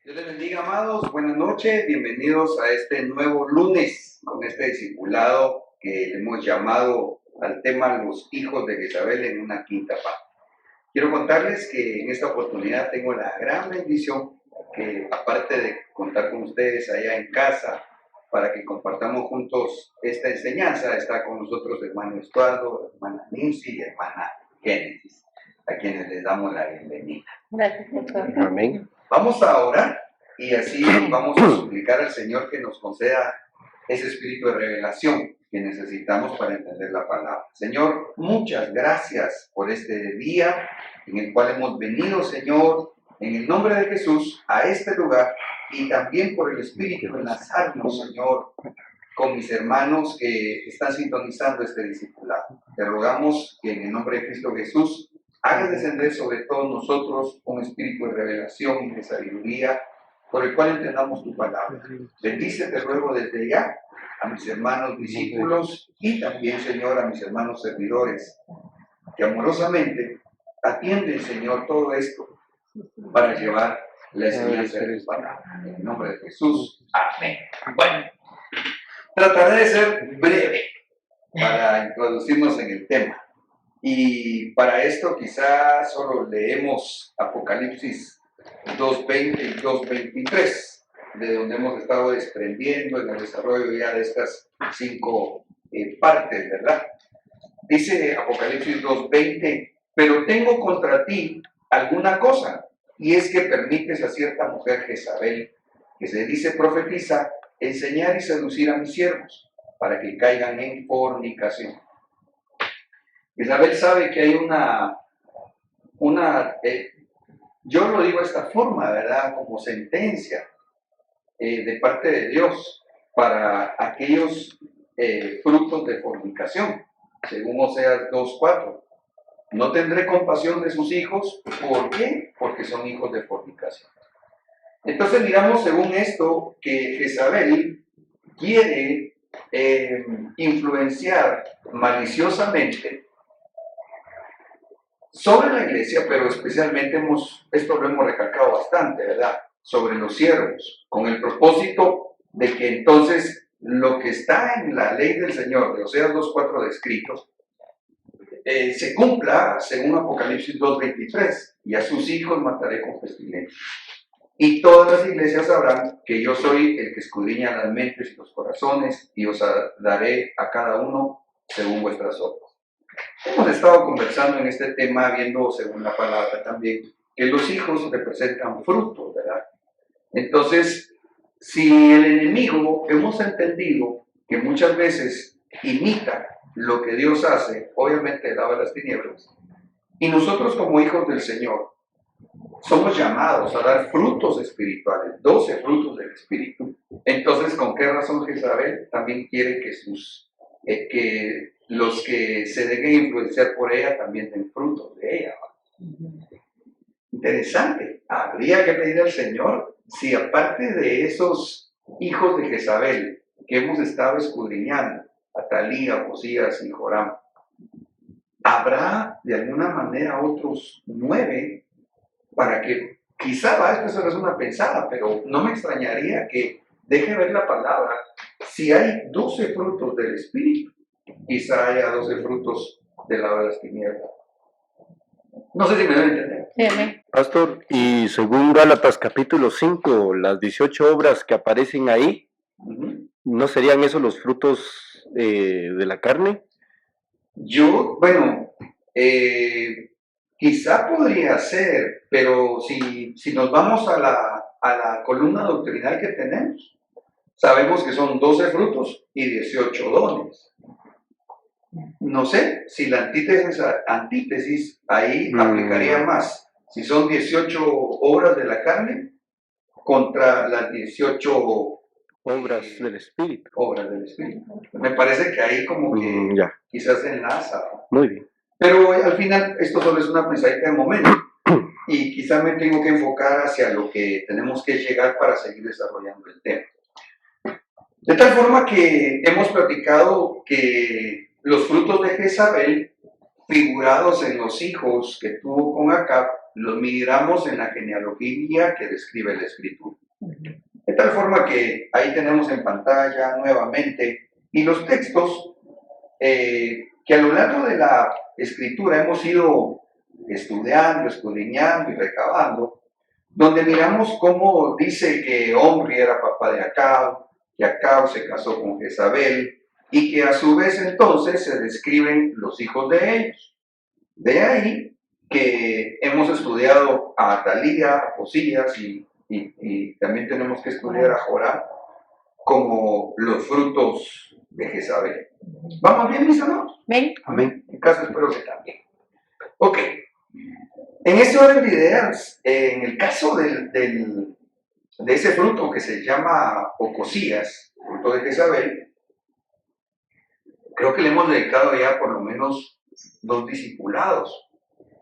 Dios les bendiga, amados. Buenas noches. Bienvenidos a este nuevo lunes con este discipulado que le hemos llamado al tema Los hijos de Jezabel en una quinta parte. Quiero contarles que en esta oportunidad tengo la gran bendición que, aparte de contar con ustedes allá en casa para que compartamos juntos esta enseñanza, está con nosotros hermano Estuardo, hermana Nancy y hermana Génesis, a quienes les damos la bienvenida. Gracias, doctor. Amén. Vamos a orar y así vamos a suplicar al Señor que nos conceda ese espíritu de revelación que necesitamos para entender la palabra. Señor, muchas gracias por este día en el cual hemos venido, Señor, en el nombre de Jesús, a este lugar y también por el Espíritu enlazarnos, Señor, con mis hermanos que están sintonizando este discipulado. Te rogamos que en el nombre de Cristo Jesús hagas descender sobre todos nosotros un espíritu de revelación y de sabiduría por el cual entendamos tu palabra. Bendice, te ruego desde ya a mis hermanos discípulos y también, Señor, a mis hermanos servidores, que amorosamente atienden, Señor, todo esto para llevar la enseñanza de tu palabra. En el nombre de Jesús. Amén. Bueno, trataré de ser breve para introducirnos en el tema. Y para esto quizá solo leemos Apocalipsis 2:20 y 2:23, de donde hemos estado desprendiendo en el desarrollo ya de estas 5 partes, ¿verdad? Dice Apocalipsis 2:20, pero tengo contra ti alguna cosa, y es que permites a cierta mujer Jezabel, que se dice profetiza, enseñar y seducir a mis siervos, para que caigan en fornicación. Isabel sabe que hay yo lo digo de esta forma, ¿verdad? Como sentencia de parte de Dios para aquellos frutos de fornicación, según Oseas 2:4. No tendré compasión de sus hijos, ¿por qué? Porque son hijos de fornicación. Entonces miramos según esto que Jezabel quiere influenciar maliciosamente sobre la iglesia, pero especialmente esto lo hemos recalcado bastante, ¿verdad? Sobre los siervos, con el propósito de que entonces lo que está en la ley del Señor, de Oseas 2:4 descrito, se cumpla según Apocalipsis 2:23, y a sus hijos mataré con pestilencia. Y todas las iglesias sabrán que yo soy el que escudriña las mentes y los corazones, y os daré a cada uno según vuestras obras. Hemos estado conversando en este tema, viendo según la palabra también, que los hijos representan frutos, ¿verdad? Entonces, si el enemigo, hemos entendido que muchas veces imita lo que Dios hace, obviamente el lado de las tinieblas, y nosotros como hijos del Señor, somos llamados a dar frutos espirituales, 12 frutos del Espíritu. Entonces, ¿con qué razón Jezabel también quiere que los que se dejen influenciar por ella también den frutos de ella? Interesante. Habría que pedir al Señor si aparte de esos hijos de Jezabel que hemos estado escudriñando, Atalía, Josías y Joram, habrá de alguna manera otros 9 para que quizá, esto es una pensada, pero no me extrañaría que deje ver la palabra, si hay 12 frutos del Espíritu, quizá haya 12 frutos del lado de las tinieblas. No sé si me deben entender. Sí, Pastor, y según Gálatas capítulo 5, las 18 obras que aparecen ahí, ¿no serían esos los frutos de la carne? Quizá podría ser, pero si nos vamos a la columna doctrinal que tenemos, sabemos que son 12 frutos y 18 dones. No sé si la antítesis ahí aplicaría más. Si son 18 obras de la carne contra las 18 obras del Espíritu. Obras del Espíritu. Me parece que ahí como que quizás se enlaza. Muy bien. Pero al final esto solo es una pensadita de momento. Y quizás me tengo que enfocar hacia lo que tenemos que llegar para seguir desarrollando el tema. De tal forma que hemos platicado que los frutos de Jezabel, figurados en los hijos que tuvo con Acab, los miramos en la genealogía que describe la Escritura. De tal forma que ahí tenemos en pantalla nuevamente, y los textos que a lo largo de la Escritura hemos ido estudiando, escudriñando y recabando, donde miramos cómo dice que Omri era papá de Acab, que Acab se casó con Jezabel, y que a su vez entonces se describen los hijos de ellos. De ahí que hemos estudiado a Atalía, a Josías, y también tenemos que estudiar a Joram como los frutos de Jezabel. ¿Vamos bien, mis hermanos? Ven. Amén. En caso espero que también. Ok. En ese orden de ideas, en el caso de ese fruto que se llama Ocosías, fruto de Jezabel, creo que le hemos dedicado ya por lo menos 2 discipulados,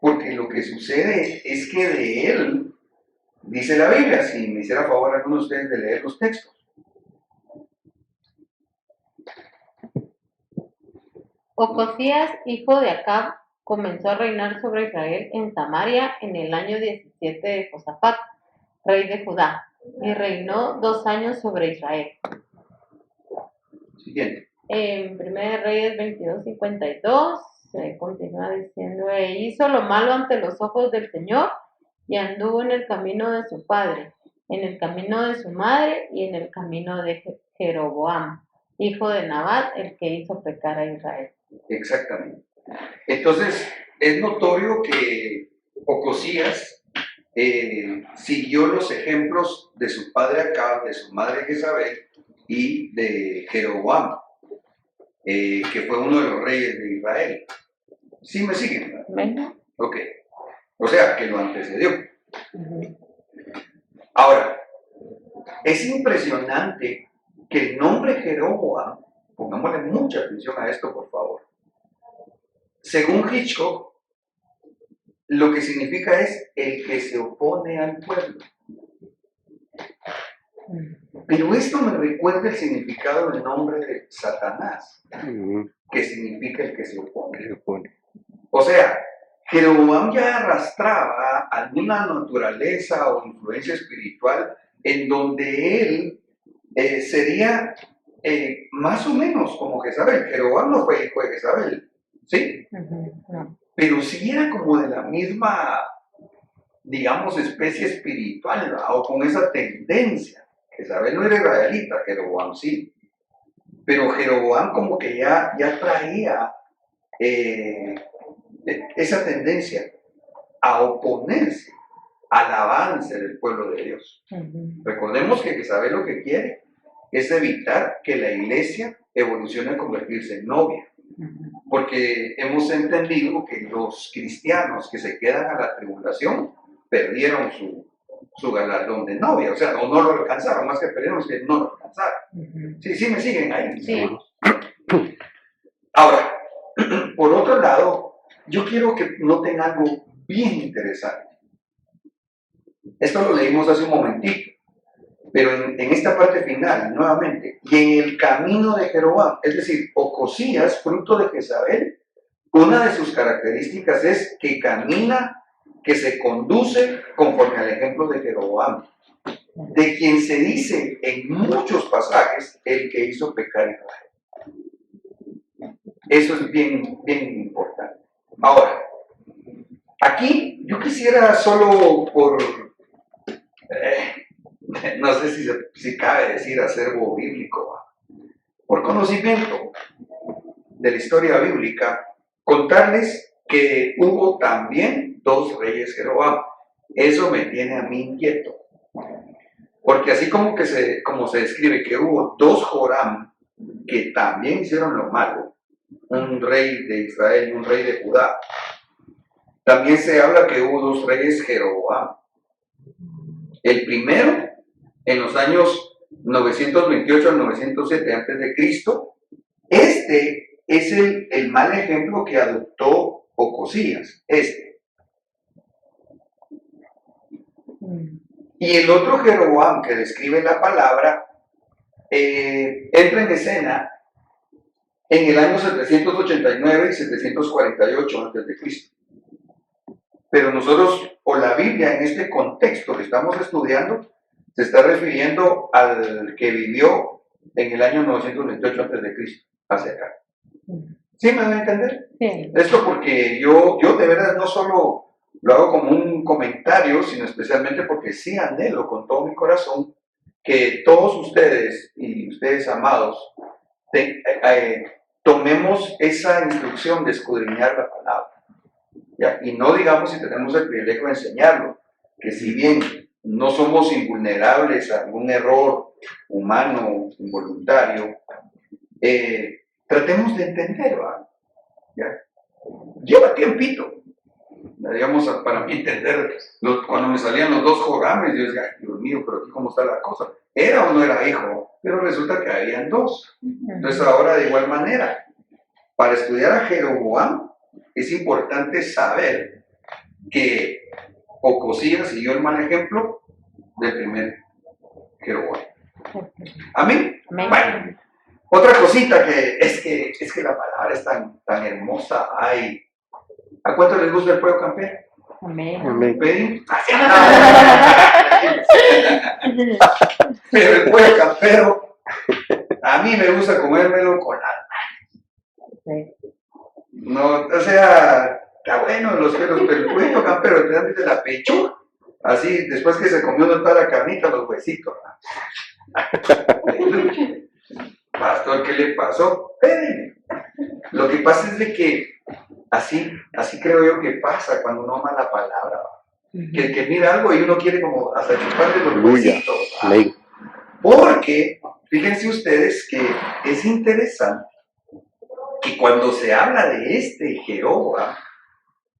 porque lo que sucede es que de él, dice la Biblia, si me hiciera favor alguno de ustedes de leer los textos. Ocosías, hijo de Acab, comenzó a reinar sobre Israel en Samaria en el año 17 de Josafat, rey de Judá, y reinó 2 años sobre Israel. Siguiente. En 1 Reyes 22:52 se continúa diciendo: e hizo lo malo ante los ojos del Señor, y anduvo en el camino de su padre, en el camino de su madre, y en el camino de Jeroboam, hijo de Nabat, el que hizo pecar a Israel. Exactamente. Entonces, es notorio que Ocosías siguió los ejemplos de su padre Acab, de su madre Jezabel y de Jeroboam, que fue uno de los reyes de Israel. ¿Sí me siguen? ¿Ven? Ok. O sea, que lo antecedió. Uh-huh. Ahora, es impresionante que el nombre Jeroboam, pongámosle mucha atención a esto, por favor. Según Hitchcock, lo que significa es el que se opone al pueblo. Pero esto me recuerda el significado del nombre de Satanás, que significa el que se opone. O sea, Jeroboam ya arrastraba alguna naturaleza o influencia espiritual en donde él sería más o menos como Jezabel. Jeroboam no fue hijo de Jezabel, ¿sí? No. Pero sí era como de la misma, digamos, especie espiritual, ¿verdad? O con esa tendencia. Jezabel no era israelita, Jeroboam sí. Pero Jeroboam como que ya traía esa tendencia a oponerse al avance del pueblo de Dios. Recordemos que Jezabel lo que quiere es evitar que la iglesia evolucione a convertirse en novia. Porque hemos entendido que los cristianos que se quedan a la tribulación perdieron su galardón de novia, o sea, o no lo alcanzaron, más que perdieron, es que no lo alcanzaron. Sí, me siguen ahí. Sí. Ahora, por otro lado, yo quiero que noten algo bien interesante. Esto lo leímos hace un momentito, pero en esta parte final, nuevamente, y en el camino de Jeroboam, es decir, Ocosías, fruto de Jezabel, una de sus características es que camina, que se conduce conforme al ejemplo de Jeroboam, de quien se dice en muchos pasajes el que hizo pecar a Israel. Eso es bien, bien importante. Ahora, aquí yo quisiera solo por... no sé si cabe decir acervo bíblico, por conocimiento de la historia bíblica, contarles que hubo también 2 reyes Jeroboam. Eso me tiene a mí inquieto, porque así como se describe que hubo 2 Joram que también hicieron lo malo, un rey de Israel y un rey de Judá, también se habla que hubo 2 reyes Jeroboam. El primero, en los años 928 al 907 a.C., este es el mal ejemplo que adoptó Ocosías, Y el otro Jeroboam que describe la palabra entra en escena en el año 789 y 748 a.C. pero nosotros, o la Biblia en este contexto que estamos estudiando, se está refiriendo al que vivió en el año 928 a.C., hacia acá. ¿Sí me van a entender? Sí. Esto porque yo de verdad no solo lo hago como un comentario, sino especialmente porque sí anhelo con todo mi corazón que todos ustedes y ustedes amados tomemos esa instrucción de escudriñar la palabra. ¿Ya? Y no digamos si tenemos el privilegio de enseñarlo, que si bien no somos invulnerables a algún error humano, involuntario, tratemos de entender, ¿va? ¿Ya? Lleva tiempito. Digamos, para mí entender, cuando me salían los dos Jorames, yo decía, ay, Dios mío, pero aquí cómo está la cosa. ¿Era o no era hijo? Pero resulta que habían dos. Entonces ahora de igual manera, para estudiar a Jeroboam, es importante saber que Ocosías siguió el mal ejemplo del primer Jeroboam. ¿Amén? Amén. Bueno, otra cosita que es que la palabra es tan hermosa. Ay, ¿a cuánto les gusta el pollo campero? Amén. Amén. ¿Ven? Pero el pollo campero, a mí me gusta comérmelo con alma. Sí. No, o sea, está bueno los pelos, pero el pollo campero, especialmente de la pechuga, así, después que se comió toda la carnita, los huesitos. Pastor, ¿qué le pasó? Lo que pasa es de que así creo yo que pasa cuando uno ama la palabra. Que mira algo y uno quiere como hasta chuparle los huesitos. Amén. Porque, fíjense ustedes que es interesante que cuando se habla de este Jehová,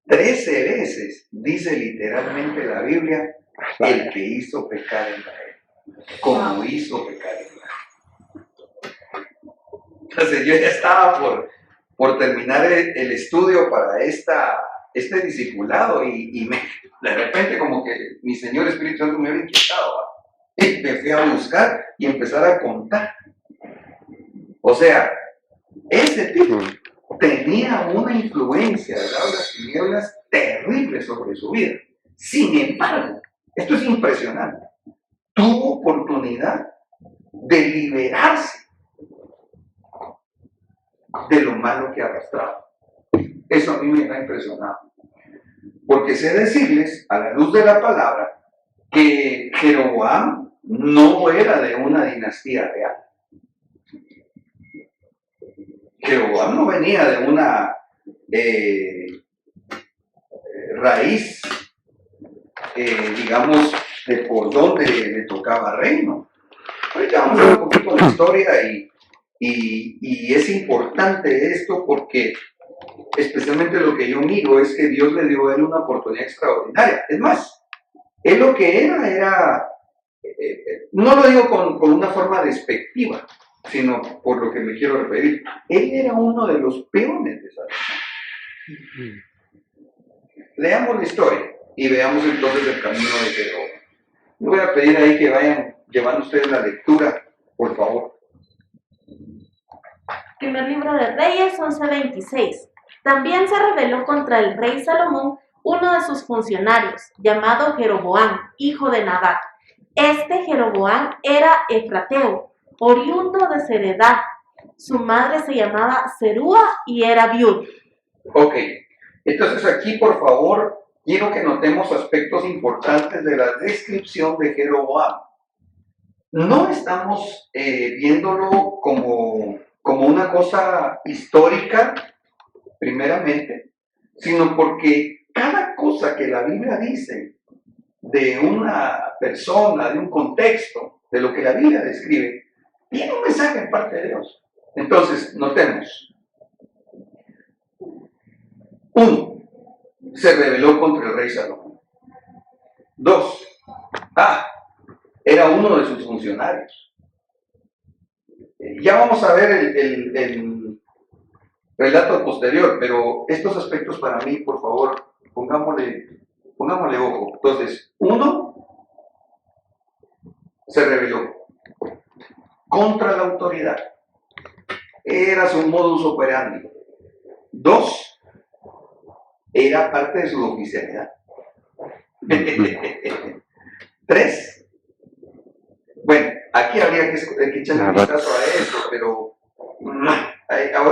13 veces dice literalmente la Biblia, el que hizo pecar en Israel, como hizo pecar en Israel. Entonces yo ya estaba por terminar el estudio para este discipulado y de repente como que mi Señor Espíritu Santo me había inquietado, ¿va? Y me fui a buscar y empezar a contar. O sea, ese tipo tenía una influencia de las tinieblas terrible sobre su vida. Sin embargo, esto es impresionante, tuvo oportunidad de liberarse de lo malo que arrastraba. Eso a mí me ha impresionado. Porque sé decirles, a la luz de la palabra, que Jeroboam no era de una dinastía real. Jeroboam no venía de una raíz, digamos, de por donde le tocaba reino. Ahorita vamos a ver un poquito la historia y es importante esto porque especialmente lo que yo miro es que Dios le dio a él una oportunidad extraordinaria. Es más, él lo que era no lo digo con una forma despectiva, sino por lo que me quiero referir. Él era uno de los peones de esa nación. Leamos la historia y veamos entonces el camino de Jeroboam. Le voy a pedir ahí que vayan llevando ustedes la lectura, por favor. Primer libro de Reyes 11:26. También se rebeló contra el rey Salomón uno de sus funcionarios, llamado Jeroboam, hijo de Nabat. Este Jeroboam era efrateo, oriundo de Zeredá. Su madre se llamaba Zerúa y era viuda. Ok, entonces aquí por favor quiero que notemos aspectos importantes de la descripción de Jeroboam. No estamos viéndolo como una cosa histórica, primeramente, sino porque cada cosa que la Biblia dice de una persona, de un contexto, de lo que la Biblia describe, tiene un mensaje en parte de Dios. Entonces, notemos. 1. Se rebeló contra el rey Salomón. 2. Era uno de sus funcionarios. Ya vamos a ver el relato posterior, pero estos aspectos para mí, por favor, pongámosle ojo. Entonces, 1, se rebeló contra la autoridad. Era su modus operandi. 2, era parte de su oficialidad. 3. Bueno, aquí habría que echarle un vistazo a eso, pero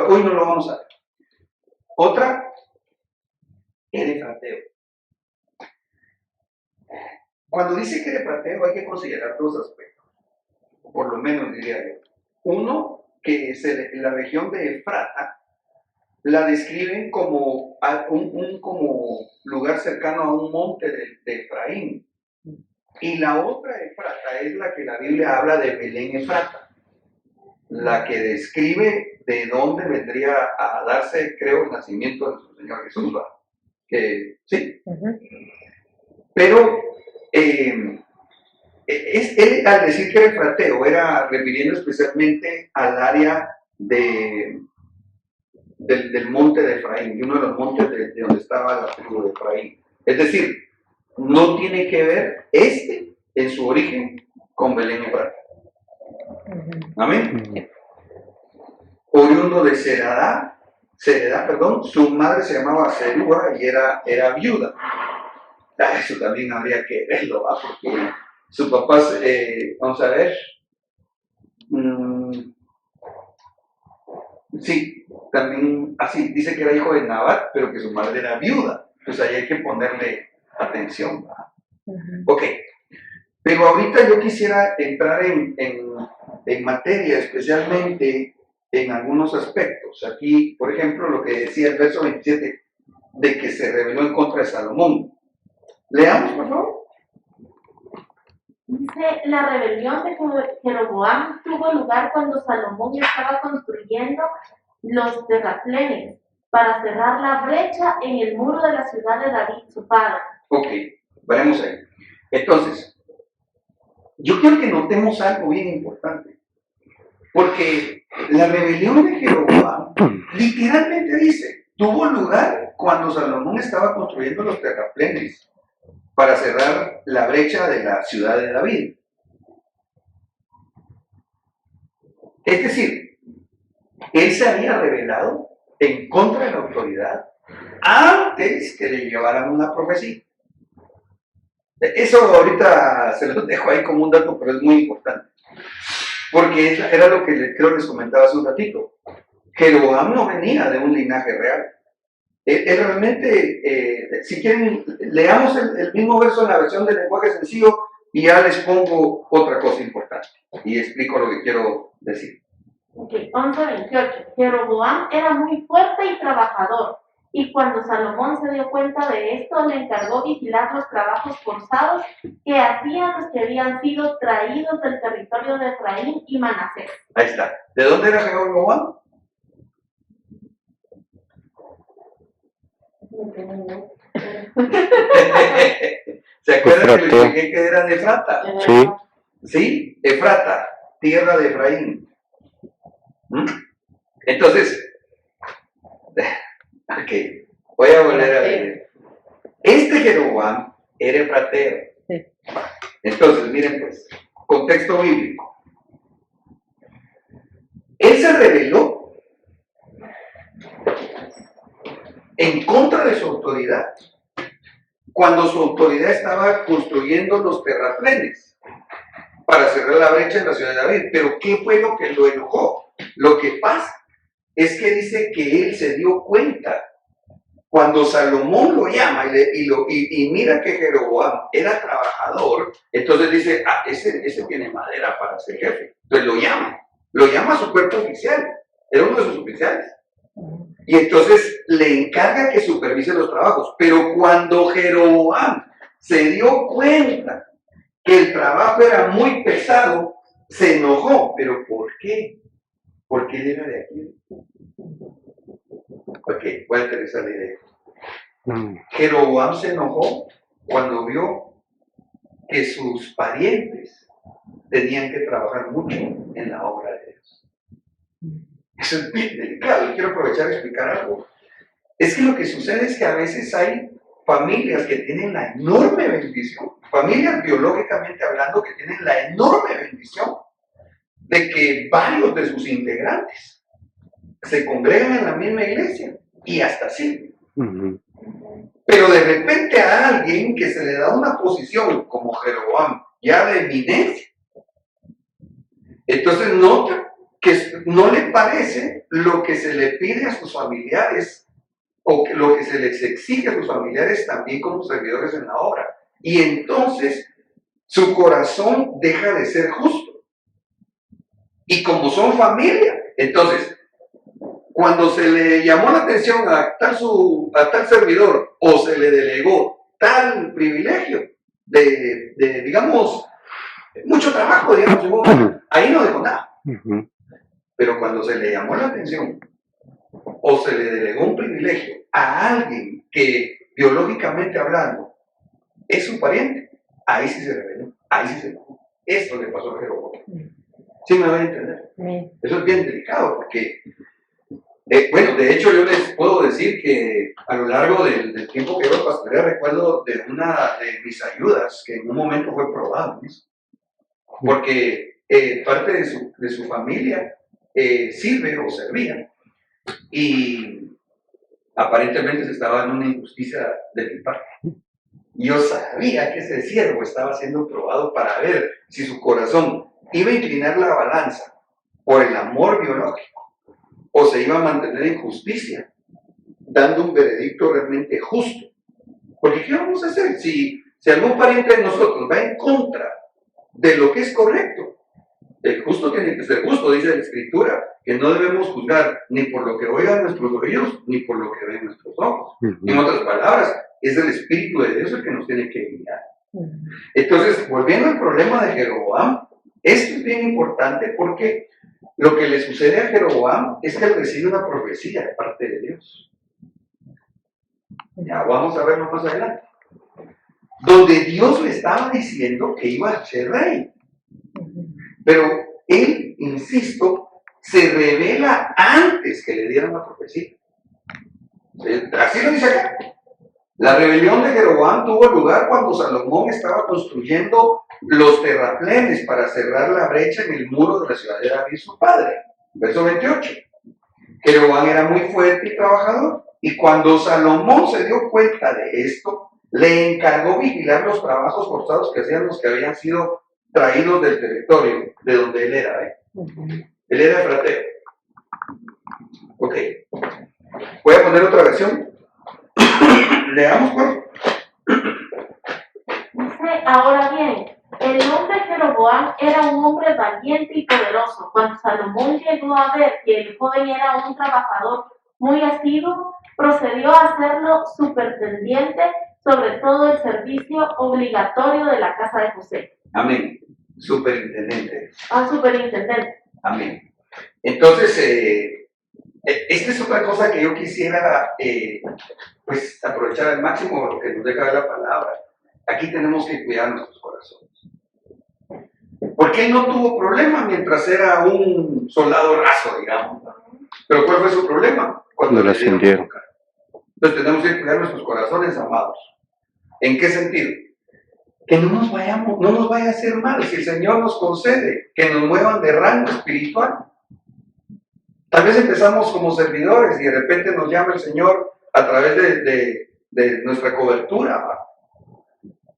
hoy no lo vamos a ver. Otra, erefrateo. Cuando dice que erefrateo hay que considerar dos aspectos, por lo menos diría yo. Uno, que la región de Efrata la describen como como lugar cercano a un monte de Efraín. Y la otra Efrata es la que la Biblia habla de Belén Efrata, la que describe de dónde vendría a darse, creo, el nacimiento de nuestro Señor Jesús. Sí. Pero él al decir que era efrateo, era refiriendo especialmente al área del monte de Efraín, de uno de los montes de donde estaba la tribu de Efraín. Es decir, no tiene que ver en su origen con Belén Efrata. Amén. Oriundo de Sereda, su madre se llamaba Serúa y era viuda. Eso también habría que verlo, ¿va? Porque su papá, vamos a ver, sí, también así, dice que era hijo de Nabat, pero que su madre era viuda. Pues ahí hay que ponerle atención, ¿va? Ok, pero ahorita yo quisiera entrar en materia, especialmente en algunos aspectos. Aquí, por ejemplo, lo que decía el verso 27, de que se rebeló en contra de Salomón. Leamos, por favor. Dice, la rebelión de Jeroboam tuvo lugar cuando Salomón estaba construyendo los terraplenes para cerrar la brecha en el muro de la ciudad de David, su padre. Ok, veremos ahí. Entonces, yo quiero que notemos algo bien importante, porque la rebelión de Jeroboam literalmente dice, tuvo lugar cuando Salomón estaba construyendo los terraplenes para cerrar la brecha de la ciudad de David. Es decir, él se había rebelado en contra de la autoridad antes que le llevaran una profecía. Eso ahorita se los dejo ahí como un dato, pero es muy importante. Porque era lo que creo les comentaba hace un ratito. Jeroboam no venía de un linaje real. Él realmente, si quieren, leamos el mismo verso en la versión del lenguaje sencillo y ya les pongo otra cosa importante y explico lo que quiero decir. Ok, 11:28. Jeroboam era muy fuerte y trabajador, y cuando Salomón se dio cuenta de esto, le encargó vigilar los trabajos forzados que hacían los que habían sido traídos del territorio de Efraín y Manasés. Ahí está. ¿De dónde era Jeroboam? ¿Se acuerdan que les expliqué que era de Efrata? Sí. Sí, Efrata, tierra de Efraín. Entonces, ok, voy a volver a ver. Este Jeroboam era efrateo. Sí. Entonces, miren pues, contexto bíblico. Él se rebeló en contra de su autoridad cuando su autoridad estaba construyendo los terraplenes para cerrar la brecha en la ciudad de David. Pero ¿qué fue lo que lo enojó? Lo que pasa es que dice que él se dio cuenta cuando Salomón lo llama y mira que Jeroboam era trabajador, entonces dice, ese tiene madera para ser jefe. Entonces lo llama a su cuerpo oficial, era uno de sus oficiales. Y entonces le encarga que supervise los trabajos. Pero cuando Jeroboam se dio cuenta que el trabajo era muy pesado, se enojó. ¿Pero por qué? Porque él era de aquí. Ok, voy a aterrizar la idea. Jeroboam se enojó cuando vio que sus parientes tenían que trabajar mucho en la obra de Dios. Eso es bien delicado y quiero aprovechar y explicar algo. Es que lo que sucede es que a veces hay familias que tienen la enorme bendición, familias biológicamente hablando que tienen la enorme bendición de que varios de sus integrantes se congregan en la misma iglesia y hasta sirven. Pero de repente a alguien que se le da una posición como Jeroboam, ya de eminencia, entonces nota que no le parece lo que se le pide a sus familiares o que lo que se les exige a sus familiares también como servidores en la obra. Y entonces su corazón deja de ser justo. Y como son familia, entonces, cuando se le llamó la atención a tal servidor o se le delegó tal privilegio de digamos, mucho trabajo, digamos, ahí no dejó nada. Pero cuando se le llamó la atención o se le delegó un privilegio a alguien que, biológicamente hablando, es su pariente, ahí sí se rebeló, ahí sí se enojó. Esto le pasó a Jeroboam. ¿Sí me van a entender? Eso es bien delicado porque, bueno, de hecho yo les puedo decir que a lo largo del tiempo que yo pastoreé recuerdo de una de mis ayudas que en un momento fue probado, ¿no? Porque parte de su familia sirve o servía y aparentemente se estaba dando una injusticia de mi parte. Yo sabía que ese siervo estaba siendo probado para ver si su corazón iba a inclinar la balanza por el amor biológico o se iba a mantener en justicia, dando un veredicto realmente justo. Porque ¿qué vamos a hacer si algún pariente de nosotros va en contra de lo que es correcto? El justo tiene que ser justo, dice la Escritura, que no debemos juzgar ni por lo que oigan nuestros oídos, ni por lo que ven nuestros ojos. En otras palabras, es el Espíritu de Dios el que nos tiene que guiar. Entonces, volviendo al problema de Jeroboam, esto es bien importante porque lo que le sucede a Jeroboam es que él recibe una profecía de parte de Dios. Ya vamos a verlo más adelante. Donde Dios le estaba diciendo que iba a ser rey. Pero él, insisto, se revela antes que le dieran la profecía. Así lo dice acá. La rebelión de Jeroboam tuvo lugar cuando Salomón estaba construyendo los terraplenes para cerrar la brecha en el muro de la ciudad de David, su padre. Verso 28. Jeroboam era muy fuerte y trabajador, y cuando Salomón se dio cuenta de esto, le encargó vigilar los trabajos forzados que hacían los que habían sido traídos del territorio de donde él era. Él era efrateo. Ok. Voy a poner otra versión. Leamos cuál. Dice, ahora bien, el nombre Jeroboam era un hombre valiente y poderoso. Cuando Salomón llegó a ver que el joven era un trabajador muy asiduo, procedió a hacerlo supertendiente sobre todo el servicio obligatorio de la casa de José. Amén. Superintendente. Superintendente. Amén. Entonces, esta es otra cosa que yo quisiera pues aprovechar al máximo lo que nos deja la palabra. Aquí tenemos que cuidar nuestros corazones. Porque él no tuvo problema mientras era un soldado raso, digamos. Pero ¿cuál fue su problema? Cuando le ascendieron. Entonces tenemos que cuidar nuestros corazones, amados. ¿En qué sentido? Que no nos vaya a hacer mal si el Señor nos concede que nos muevan de rango espiritual. Tal vez empezamos como servidores y de repente nos llama el Señor a través de nuestra cobertura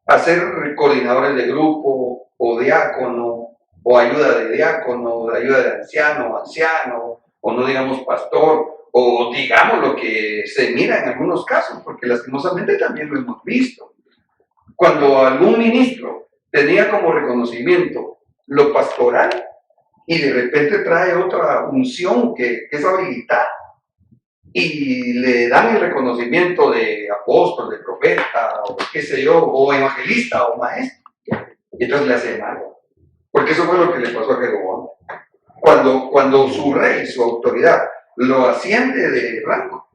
a ser coordinadores de grupo o diácono o ayuda de diácono, de ayuda de anciano, o no digamos pastor, o digamos lo que se mira en algunos casos, porque lastimosamente también lo hemos visto. Cuando algún ministro tenía como reconocimiento lo pastoral y de repente trae otra unción que es habilitada y le dan el reconocimiento de apóstol, de profeta, o qué sé yo, o evangelista o maestro, y entonces le hace mal. Porque eso fue lo que le pasó a Jeroboam. Cuando su rey, su autoridad, lo asciende de rango.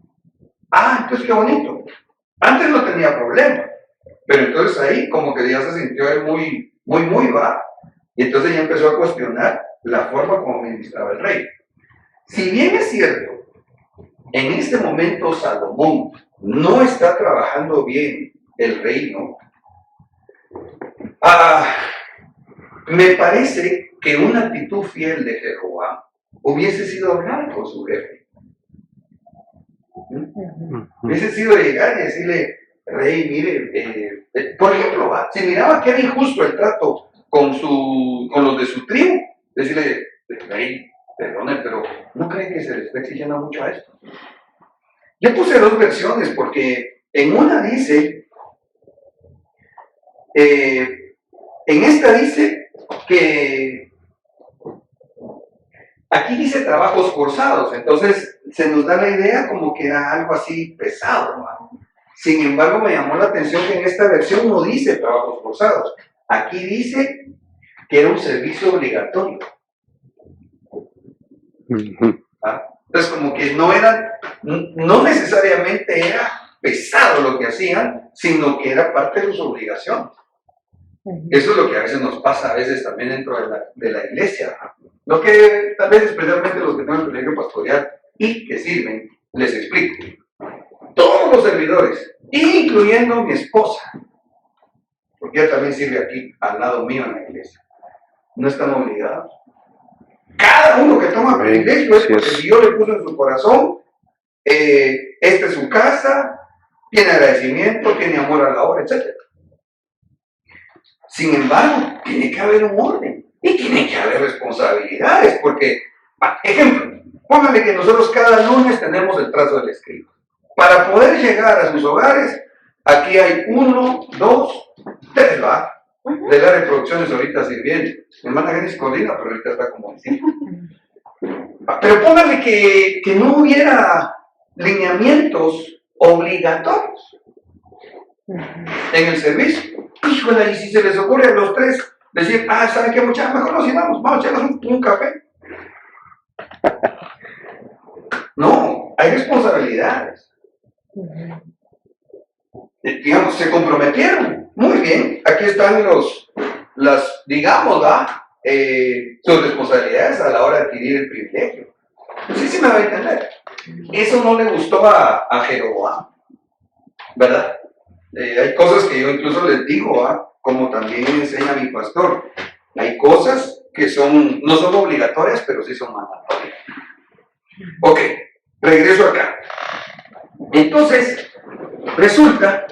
Entonces qué bonito. Antes no tenía problema. Pero entonces ahí como que ya se sintió él muy va. Y entonces ya empezó a cuestionar la forma como ministraba el rey. Si bien es cierto, en este momento Salomón no está trabajando bien el reino, me parece que una actitud fiel de Jeroboam hubiese sido hablar con su jefe. Hubiese sido llegar y decirle, rey, mire, por ejemplo, si miraba que era injusto el trato con los de su tribu, decirle, rey, perdone, pero ¿no creen que se le está exigiendo mucho a esto? Yo puse dos versiones porque en una dice, en esta dice que aquí dice trabajos forzados, entonces se nos da la idea como que era algo así pesado, ¿no? Sin embargo, me llamó la atención que en esta versión no dice trabajos forzados, aquí dice que era un servicio obligatorio. ¿Ah? Entonces, como que no necesariamente era pesado lo que hacían, sino que era parte de sus obligaciones. Eso es lo que a veces nos pasa, a veces también dentro de la iglesia. Lo que tal vez especialmente los que tengan el privilegio pastoral y que sirven, les explico. Todos los servidores, incluyendo mi esposa, porque ella también sirve aquí al lado mío en la iglesia, no están obligados. Cada uno que toma privilegio es porque Dios le puso en su corazón, esta es su casa, tiene agradecimiento, tiene amor a la obra, etc. Sin embargo, tiene que haber un orden y tiene que haber responsabilidades, porque, ejemplo, póngale que nosotros cada lunes tenemos el trazo del escriba. Para poder llegar a sus hogares, aquí hay 1, 2, 3, ¿va? De las reproducciones ahorita sirviendo. Mi hermana Genesis coordina, pero ahorita está como en 5. Pero póngale que no hubiera lineamientos obligatorios en el servicio. Híjole, y si se les ocurre a los 3 decir, ¿saben qué, muchachos? Mejor nos íbamos, vamos a echarnos un café. No, hay responsabilidades. Digamos, se comprometieron. Muy bien, aquí están digamos, sus responsabilidades a la hora de adquirir el privilegio. Sí me va a entender. Eso no le gustó a Jeroboam, ¿verdad? Hay cosas que yo incluso les digo, como también enseña mi pastor. Hay cosas que no son obligatorias, pero sí son mandatorias. Ok, regreso acá. Entonces, resulta,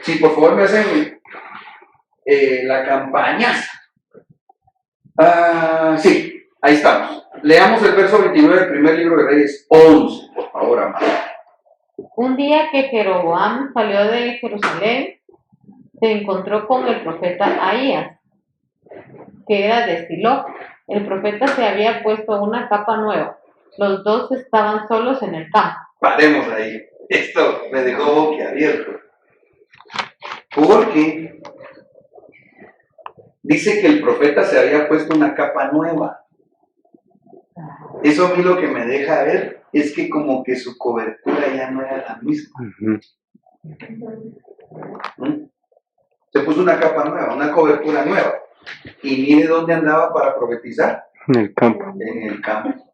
si por favor me hacen la campaña. Sí, ahí estamos. Leamos el verso 29 del primer libro de Reyes 11, por favor, amado. Un día que Jeroboam salió de Jerusalén, se encontró con el profeta Ahías, que era de Silo. El profeta se había puesto una capa nueva. Los dos estaban solos en el campo. Paremos ahí. Esto me dejó boquiabierto. Porque dice que el profeta se había puesto una capa nueva. Eso a mí lo que me deja ver es que como que su cobertura ya no era la misma. Se puso una capa nueva, una cobertura nueva. Y mire dónde andaba para profetizar. En el campo. En el campo.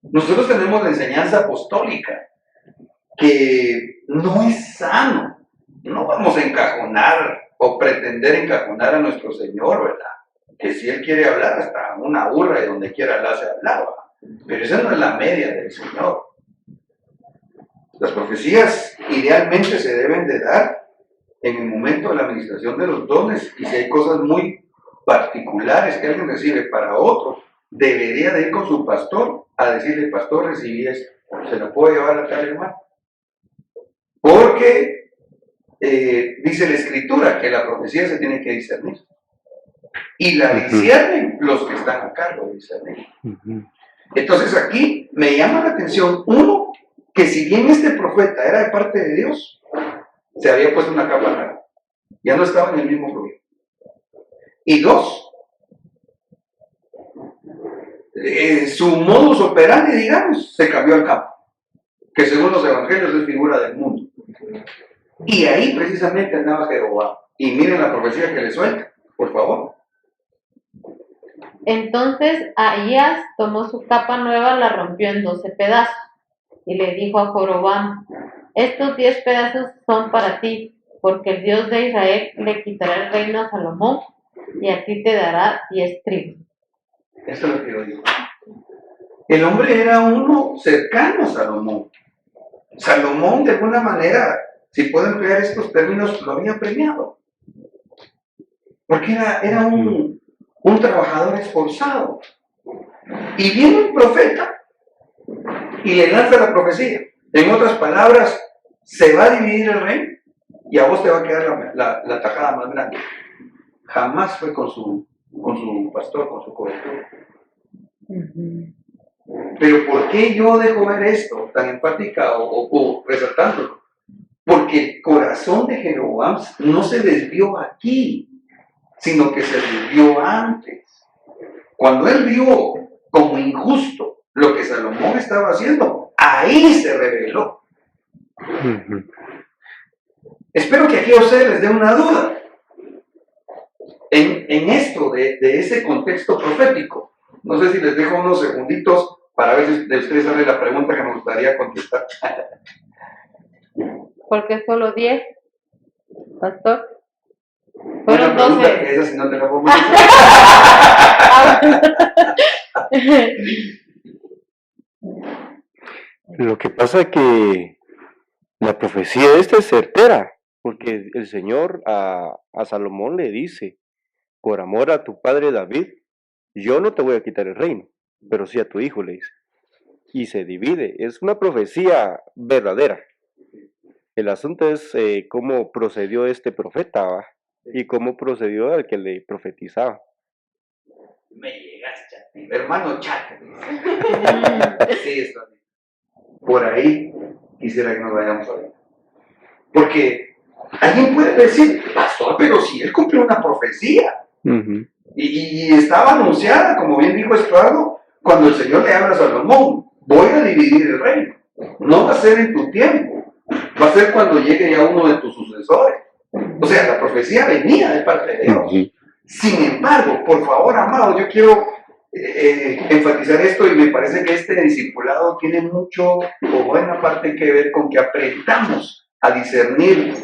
Nosotros tenemos la enseñanza apostólica, que no es sano. No vamos a encajonar o pretender encajonar a nuestro Señor, ¿verdad? Que si Él quiere hablar, hasta una burra y donde quiera la hace hablar, ¿verdad? Pero esa no es la media del Señor. Las profecías idealmente se deben de dar en el momento de la administración de los dones, y si hay cosas muy particulares que alguien recibe para otro, debería de ir con su pastor a decirle, pastor, recibí esto, ¿se lo puedo llevar a tal hermano? Porque dice la Escritura que la profecía se tiene que discernir, y la disciernen los que están a cargo de discernir. Entonces aquí me llama la atención, uno, que si bien este profeta era de parte de Dios, se había puesto una capa nueva, ya no estaba en el mismo gobierno. Y dos, su modus operandi, digamos, se cambió al campo, que según los evangelios es figura del mundo. Y ahí precisamente andaba Jeroboam. Y miren la profecía que le suelta, por favor. Entonces Ahías tomó su capa nueva, la rompió en 12 pedazos y le dijo a Jeroboam, estos 10 pedazos son para ti, porque el Dios de Israel le quitará el reino a Salomón y a ti te dará 10 tribus. Eso es lo que yo digo. El hombre era uno cercano a Salomón. Salomón, de alguna manera, si puedo emplear estos términos, lo había premiado. Porque era un trabajador esforzado. Y viene un profeta y le lanza la profecía. En otras palabras, se va a dividir el reino y a vos te va a quedar la tajada más grande. Jamás fue con su pastor, con su cobertor. Pero ¿por qué yo dejo ver esto tan enfática o resaltándolo? Porque el corazón de Jeroboam no se desvió aquí, sino que se desvió antes. Cuando él vio como injusto lo que Salomón estaba haciendo, ahí se rebeló. Espero que aquí a ustedes les dé una duda en esto de ese contexto profético. No sé si les dejo unos segunditos para ver si de ustedes sale la pregunta que me gustaría contestar. ¿Por qué solo 10, pastor? Buena Fueron pregunta, 12. que esa si no te la puedo Lo que pasa es que la profecía de esta es certera, porque el Señor a Salomón le dice, por amor a tu padre David, yo no te voy a quitar el reino, pero sí a tu hijo, le dice. Y se divide, es una profecía verdadera. El asunto es cómo procedió este profeta, ¿va? Y cómo procedió el que le profetizaba. Me llegaste, hermano Chat. Sí, está bien. Por ahí quisiera que nos vayamos a ver. Porque alguien puede decir, pastor, pero si él cumplió una profecía. Y estaba anunciada, como bien dijo Estuardo, cuando el Señor le habla a Salomón, voy a dividir el reino. No va a ser en tu tiempo, va a ser cuando llegue ya uno de tus sucesores. O sea, la profecía venía de parte de Dios. Sin embargo, por favor, amados, yo quiero enfatizar esto y me parece que este discipulado tiene mucho o buena parte que ver con que aprendamos a discernir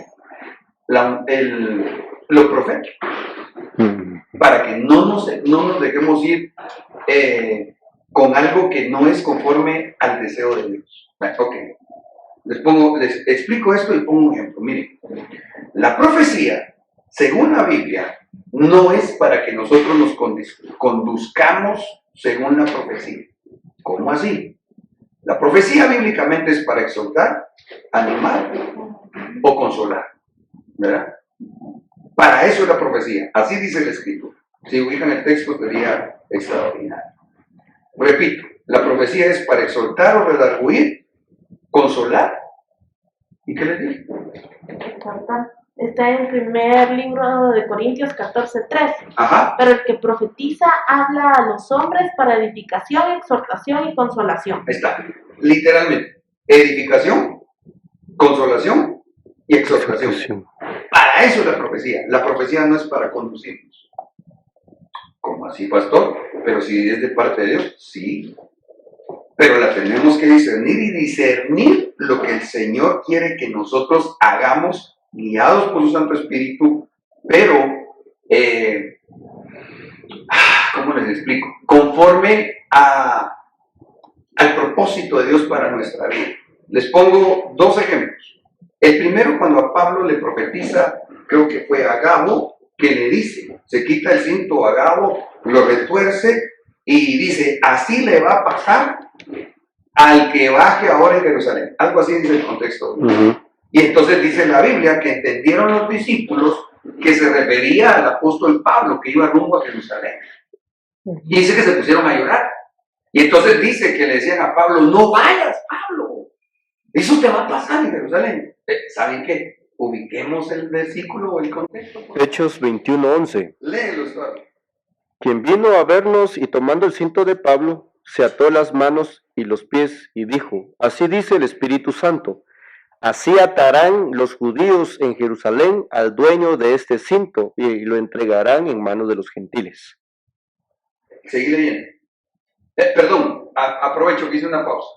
lo profético, para que no nos dejemos ir con algo que no es conforme al deseo de Dios. Ok, les explico esto y pongo un ejemplo. Miren, la profecía, según la Biblia, no es para que nosotros nos conduzcamos según la profecía. ¿Cómo así? La profecía bíblicamente es para exhortar, animar o consolar, ¿verdad? Para eso es la profecía, así dice el escritor. Si ubican el texto sería extraordinario. Repito, la profecía es para exhortar o redarguir, consolar. ¿Y qué les digo? Está en el primer libro de Corintios 14:3. Ajá. Pero el que profetiza habla a los hombres para edificación, exhortación y consolación. Está, literalmente, edificación, consolación y exhortación. Para eso es la profecía. La profecía no es para conducirnos. ¿Cómo así, pastor? Pero si es de parte de Dios, sí. Pero la tenemos que discernir y discernir lo que el Señor quiere que nosotros hagamos, guiados por su Santo Espíritu, pero, ¿cómo les explico? Conforme al propósito de Dios para nuestra vida. Les pongo dos ejemplos. El primero, cuando a Pablo le profetiza, creo que fue a Agabo, que le dice, se quita el cinto a Agabo, lo retuerce y dice, así le va a pasar al que baje ahora en Jerusalén. Algo así dice el contexto. Y entonces dice la Biblia que entendieron los discípulos que se refería al apóstol Pablo, que iba rumbo a Jerusalén. Y dice que se pusieron a llorar. Y entonces dice que le decían a Pablo, no vayas, Pablo, eso te va a pasar en Jerusalén. ¿Saben qué? Ubiquemos el versículo o el contexto. Hechos 21:11. Léelo, Estuardo. Quien vino a vernos y tomando el cinto de Pablo, se ató las manos y los pies y dijo, así dice el Espíritu Santo, así atarán los judíos en Jerusalén al dueño de este cinto y lo entregarán en manos de los gentiles. Seguí leyendo. Perdón, aprovecho que hice una pausa.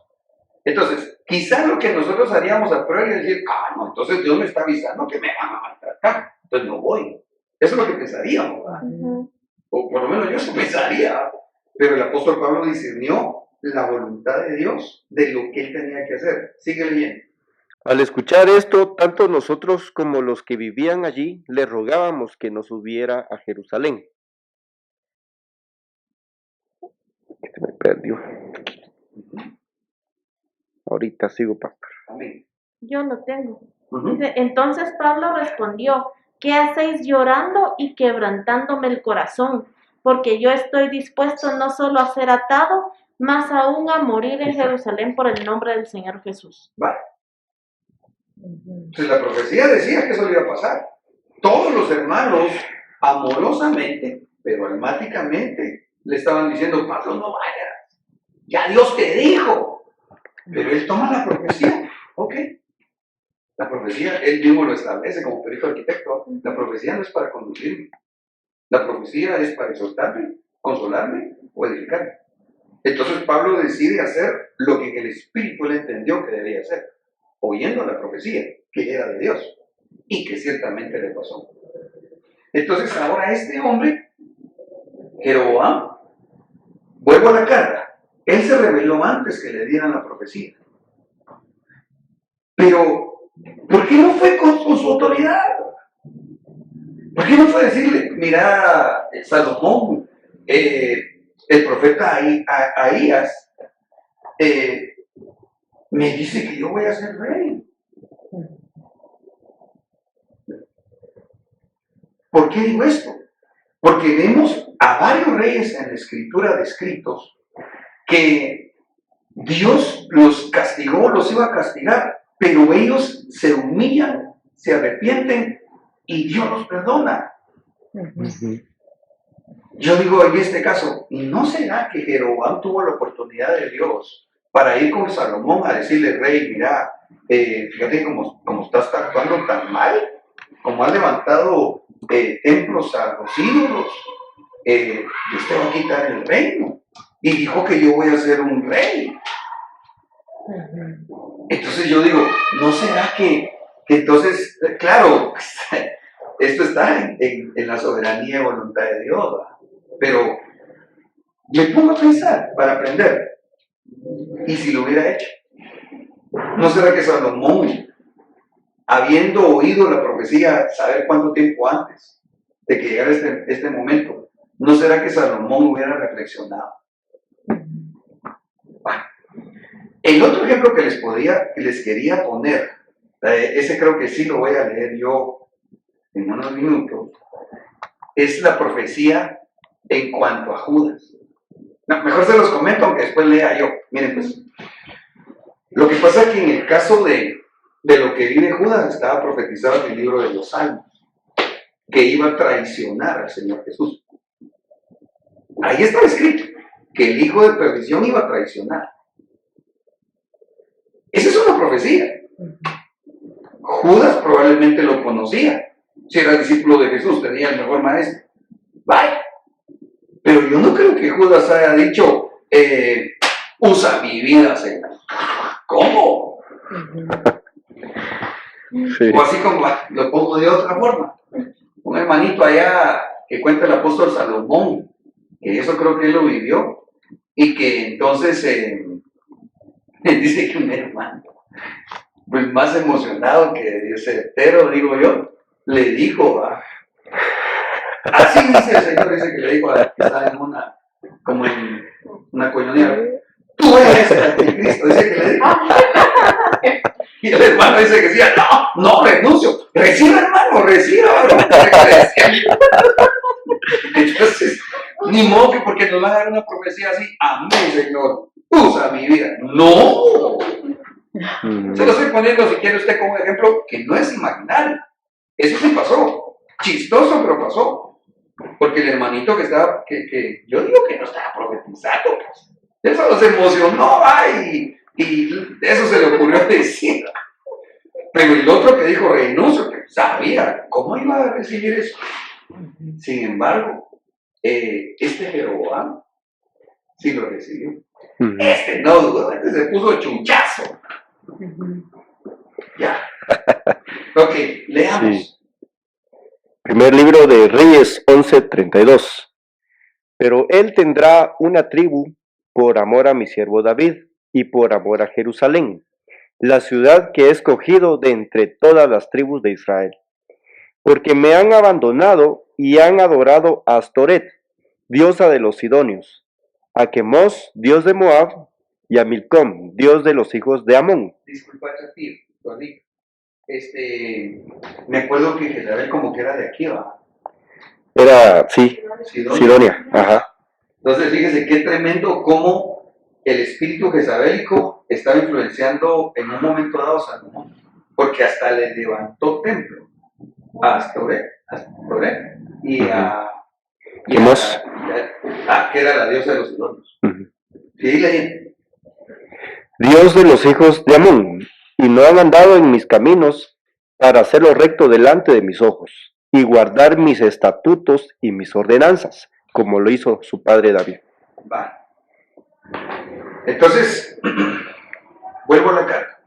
Entonces, quizás lo que nosotros haríamos a prueba es decir, no, entonces Dios me está avisando que me van a maltratar, entonces no voy. Eso es lo que pensaríamos, ¿verdad? O por lo menos yo eso pensaría. Pero el apóstol Pablo discernió la voluntad de Dios de lo que él tenía que hacer. Sigue leyendo. Al escuchar esto, tanto nosotros como los que vivían allí le rogábamos que nos subiera a Jerusalén. Se me perdió. Ahorita sigo, pastor. Amén. Yo lo tengo. Ujú. Dice, entonces Pablo respondió, ¿qué hacéis llorando y quebrantándome el corazón? Porque yo estoy dispuesto no solo a ser atado, más aún a morir en Jerusalén por el nombre del Señor Jesús. Vale. Entonces la profecía decía que eso le iba a pasar. Todos los hermanos, amorosamente, pero almáticamente, le estaban diciendo, Pablo, no vayas. Ya Dios te dijo. Pero él toma la profecía. Ok. La profecía, él mismo lo establece como perito arquitecto. La profecía no es para conducirme. La profecía es para exhortarme, consolarme o edificarme. Entonces Pablo decide hacer lo que en el Espíritu él entendió que debía hacer, oyendo la profecía, que era de Dios, y que ciertamente le pasó. Entonces ahora este hombre, Jeroboam, vuelvo a la carga, él se rebeló antes que le dieran la profecía. Pero, ¿por qué no fue con su autoridad? ¿Por qué no fue decirle, mira, Salomón, el profeta Ahías, me dice que yo voy a ser rey? ¿Por qué digo esto? Porque vemos a varios reyes en la escritura descritos que Dios los castigó, los iba a castigar, pero ellos se humillan, se arrepienten y Dios los perdona. Yo digo en este caso, ¿no será que Jeroboam tuvo la oportunidad de Dios para ir con Salomón a decirle, rey, mira, fíjate cómo estás actuando tan mal, como has levantado templos a los ídolos, Dios te va a quitar el reino? Y dijo que yo voy a ser un rey. Entonces yo digo, ¿no será que entonces, claro, esto está en la soberanía y voluntad de Dios, ¿verdad? Pero me pongo a pensar para aprender, ¿y si lo hubiera hecho? ¿No será que Salomón, habiendo oído la profecía, saber cuánto tiempo antes de que llegara este momento, no será que Salomón hubiera reflexionado? Bueno, el otro ejemplo que les quería poner, ese creo que sí lo voy a leer yo en unos minutos, es la profecía en cuanto a Judas. No, mejor se los comento, aunque después lea yo. Miren, pues, lo que pasa es que en el caso de lo que vive Judas, estaba profetizado en el libro de los Salmos, que iba a traicionar al Señor Jesús. Ahí está escrito que el hijo de perdición iba a traicionar. Esa es una profecía. Judas probablemente lo conocía. Si era discípulo de Jesús, tenía el mejor maestro. Vaya. Pero yo no creo que Judas haya dicho, usa mi vida, Señor. ¿Cómo? Sí. O así como lo pongo de otra forma. Un hermanito allá que cuenta el apóstol Salomón, que eso creo que él lo vivió, y que entonces dice que un hermano, pues más emocionado que certero, digo yo, le dijo, así dice el Señor, dice que le dijo a que estaba como en una coñonera, tú eres el anticristo, dice que le dijo. Y el hermano dice que decía, no renuncio, reciba hermano, reciba, entonces, ni modo que porque nos va a dar una profecía así, amén Señor, usa mi vida. No, se lo estoy poniendo si quiere usted como ejemplo que no es imaginario. Eso sí pasó, chistoso pero pasó, porque el hermanito que estaba, que yo digo que no estaba profetizando, pues, él solo se emocionó, y eso se le ocurrió decir. Pero el otro que dijo renuncio, que sabía cómo iba a recibir eso. Sin embargo, este Jeroboam sí lo recibió. Este no dudó, este se puso chuchazo. Ya. Ok, leamos. Sí. Primer libro de Reyes 11:32. Pero él tendrá una tribu por amor a mi siervo David y por amor a Jerusalén, la ciudad que he escogido de entre todas las tribus de Israel. Porque me han abandonado y han adorado a Astoret, diosa de los sidonios, a Quemos, dios de Moab, y a Milcom, dios de los hijos de Amón. Disculpa, Chatir, Tony. Me acuerdo que Jezabel como que era de aquí, ¿va? Era, sí, Sidonia. Sidonia, ajá. Entonces, fíjese qué tremendo cómo el espíritu jezabélico estaba influenciando en un momento dado a Salomón, porque hasta le levantó templo a Astoret y a Quemos. que era la diosa de los sidonios. Y ahí leí, Dios de los hijos de Amón, y no han andado en mis caminos para hacerlo recto delante de mis ojos, y guardar mis estatutos y mis ordenanzas, como lo hizo su padre David. va. Entonces, vuelvo a la carta.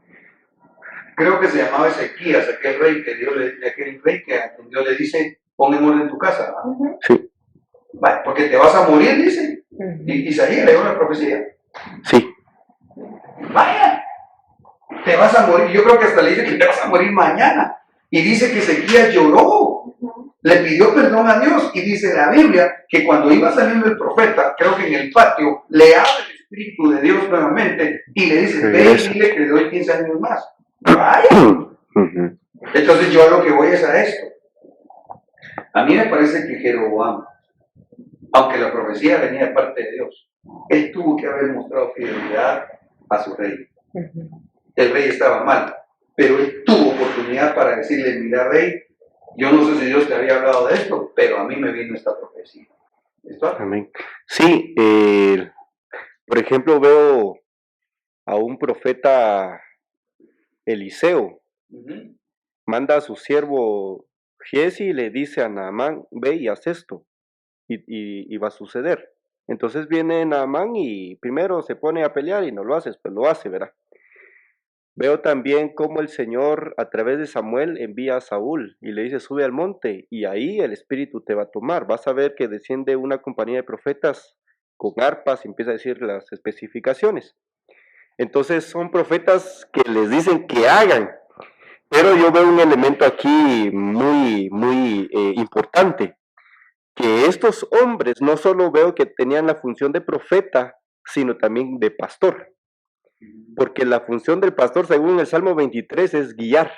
Creo que se llamaba Ezequías, aquel rey que Dios le dice, pon en orden tu casa. ¿Va? Sí, Va, porque te vas a morir, dice. Y Isaías le dio una profecía. sí, Vaya, te vas a morir. Yo creo que hasta le dice que te vas a morir mañana. Y dice que Ezequías lloró, le pidió perdón a Dios. Y dice la Biblia que cuando iba saliendo el profeta, creo que en el patio, le habla el Espíritu de Dios nuevamente y le dice, ve y dile que le doy 15 años más. Vaya. Entonces yo a lo que voy es a esto. A mí me parece que Jeroboam, aunque la profecía venía de parte de Dios, él tuvo que haber mostrado fidelidad a su rey. El rey estaba mal, pero él tuvo oportunidad para decirle, mira rey, yo no sé si Dios te había hablado de esto, pero a mí me vino esta profecía. ¿Esto? amén. Sí, por ejemplo, veo a un profeta Eliseo, manda a su siervo Giesi y le dice a Naamán, ve y haz esto, y va a suceder. Entonces viene Naamán y primero se pone a pelear y no lo hace, pues lo hace, ¿verdad? Veo también cómo el Señor a través de Samuel envía a Saúl y le dice, sube al monte y ahí el Espíritu te va a tomar. Vas a ver que desciende una compañía de profetas con arpas y empieza a decir las especificaciones. Entonces son profetas que les dicen que hagan, pero yo veo un elemento aquí muy importante, que estos hombres no solo veo que tenían la función de profeta, sino también de pastor, porque la función del pastor según el Salmo 23 es guiar,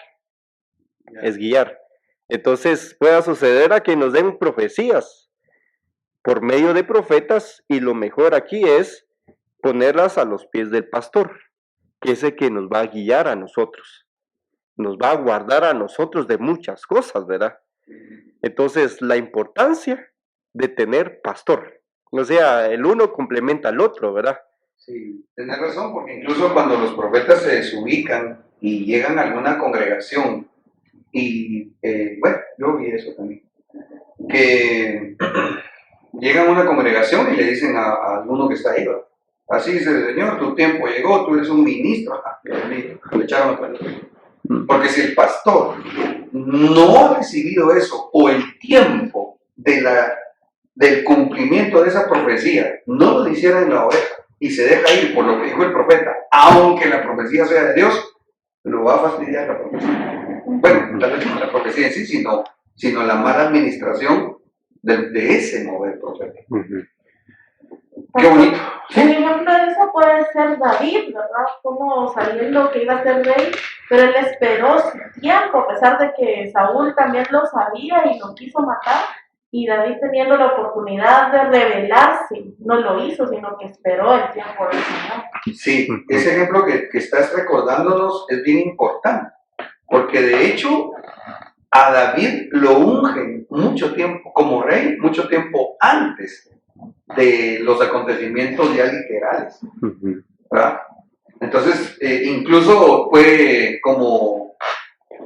Entonces pueda suceder a que nos den profecías por medio de profetas y lo mejor aquí es ponerlas a los pies del pastor, que es el que nos va a guiar a nosotros, nos va a guardar a nosotros de muchas cosas, ¿verdad? Entonces, la importancia de tener pastor, o sea, el uno complementa al otro, ¿verdad? Sí, tenés razón, porque incluso cuando los profetas se desubican y llegan a alguna congregación, y bueno, yo vi eso también, que llegan a una congregación y le dicen a alguno que está ahí, ¿verdad? Así dice el Señor, tu tiempo llegó, tú eres un ministro. Le echaron la palabra. Porque si el pastor no ha recibido eso, o el tiempo del cumplimiento de esa profecía, no lo hiciera en la oreja y se deja ir por lo que dijo el profeta, aunque la profecía sea de Dios, lo va a fastidiar la profecía. Bueno, tal vez no la profecía en sí, sino la mala administración de ese mover profético. Qué bonito. Un ejemplo de eso puede ser David, ¿verdad? Como sabiendo que iba a ser rey, pero él esperó su tiempo, a pesar de que Saúl también lo sabía y lo quiso matar, y David teniendo la oportunidad de rebelarse, no lo hizo, sino que esperó el tiempo del Señor. Sí, ese ejemplo que estás recordándonos es bien importante, porque de hecho a David lo ungen mucho tiempo como rey, mucho tiempo antes de los acontecimientos ya literales, ¿verdad? Entonces, incluso fue como,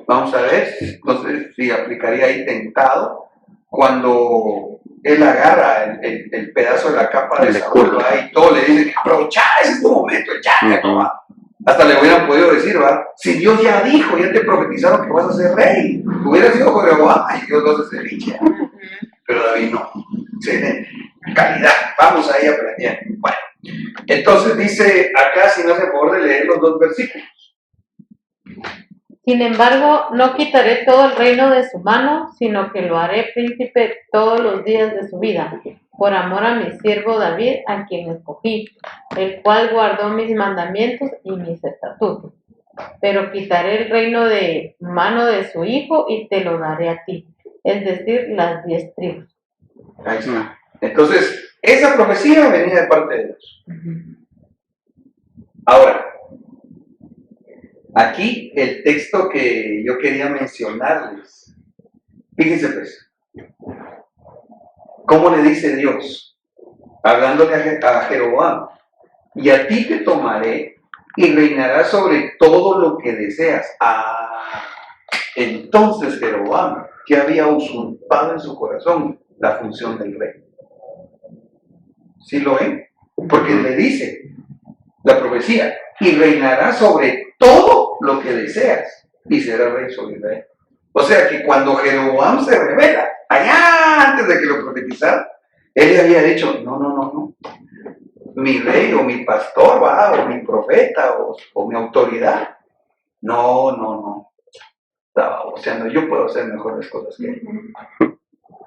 vamos a ver, no sé si aplicaría ahí tentado, cuando él agarra el pedazo de la capa de Saúl, ¿verdad? Y todo le dice, aprovecha, ese es tu momento, ya, ¿no? Hasta le hubieran podido decir, ¿verdad? Si Dios ya dijo, ya te profetizaron que vas a ser rey, hubiera sido Jeroboam y Dios no se ceviche. Pero David no. Excelente. Calidad. Vamos ahí aprendiendo. Bueno, entonces dice acá, si no hace favor de leer los dos versículos. Sin embargo, no quitaré todo el reino de su mano, sino que lo haré príncipe todos los días de su vida, por amor a mi siervo David, a quien escogí, el cual guardó mis mandamientos y mis estatutos. Pero quitaré el reino de mano de su hijo y te lo daré a ti, es decir, las 10 tribus. Ahí está. Entonces, esa profecía venía de parte de Dios. Ahora, aquí el texto que yo quería mencionarles, fíjense pues, ¿cómo le dice Dios? Hablándole a Jeroboam, y a ti te tomaré y reinarás sobre todo lo que deseas. Entonces Jeroboam, que había usurpado en su corazón la función del rey. ¿Sí lo ven? Porque le dice la profecía, y reinarás sobre todo lo que deseas, y será rey sobre Israel. O sea que cuando Jeroboam se revela, allá antes de que lo profetizara, él le había dicho, no, mi rey o mi pastor, o mi profeta o mi autoridad, no, estaba voceando, yo puedo hacer mejores cosas que él.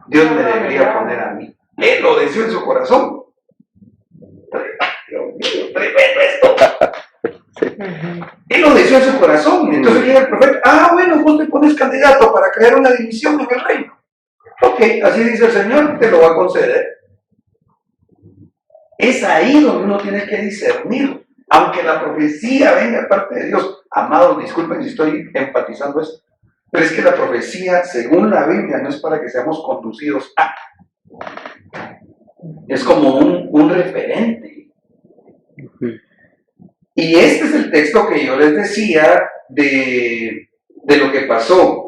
Dios me debería poner a mí. Él lo deseó en su corazón. Dios mío, tremendo esto. Él lo deseó en su corazón. Entonces llega el profeta, bueno, vos te pones candidato para crear una división en el reino. Ok, así dice el Señor, te lo va a conceder. Es ahí donde uno tiene que discernir, aunque la profecía venga de parte de Dios. Amados, disculpen si estoy enfatizando esto, pero es que la profecía, según la Biblia, no es para que seamos conducidos a. Es como un referente. Y este es el texto que yo les decía de lo que pasó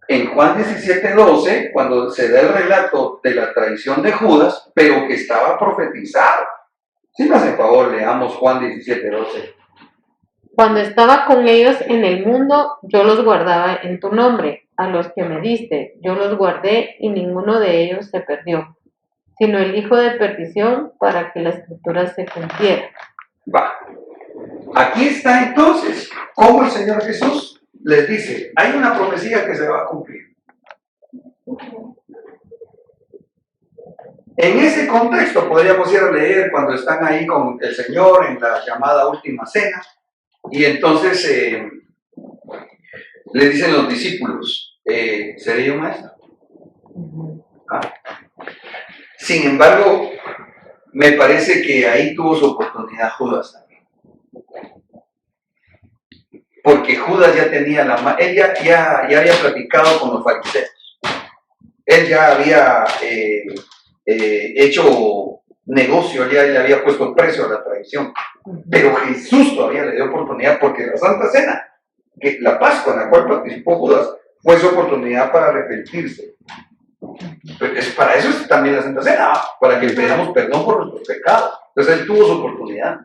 en Juan 17:12, cuando se da el relato de la traición de Judas, pero que estaba profetizado. Si me hacen favor, leamos Juan 17:12. Cuando estaba con ellos en el mundo, yo los guardaba en tu nombre. A los que me diste, yo los guardé y ninguno de ellos se perdió, sino el hijo de perdición, para que la escritura se cumpliera. Va. Aquí está entonces cómo el Señor Jesús les dice, hay una profecía que se va a cumplir. En ese contexto podríamos ir a leer cuando están ahí con el Señor en la llamada última cena, y entonces le dicen los discípulos, ¿seré yo maestro? Sin embargo, me parece que ahí tuvo su oportunidad Judas también. Porque Judas ya tenía él ya había platicado con los fariseos. Él ya había hecho negocio, ya le había puesto precio a la traición. Pero Jesús todavía le dio oportunidad, porque la Santa Cena, que la Pascua en la cual participó Judas, fue su oportunidad para arrepentirse. Para eso es también la Santa Cena, para que pedamos perdón por nuestros pecados. Entonces él tuvo su oportunidad.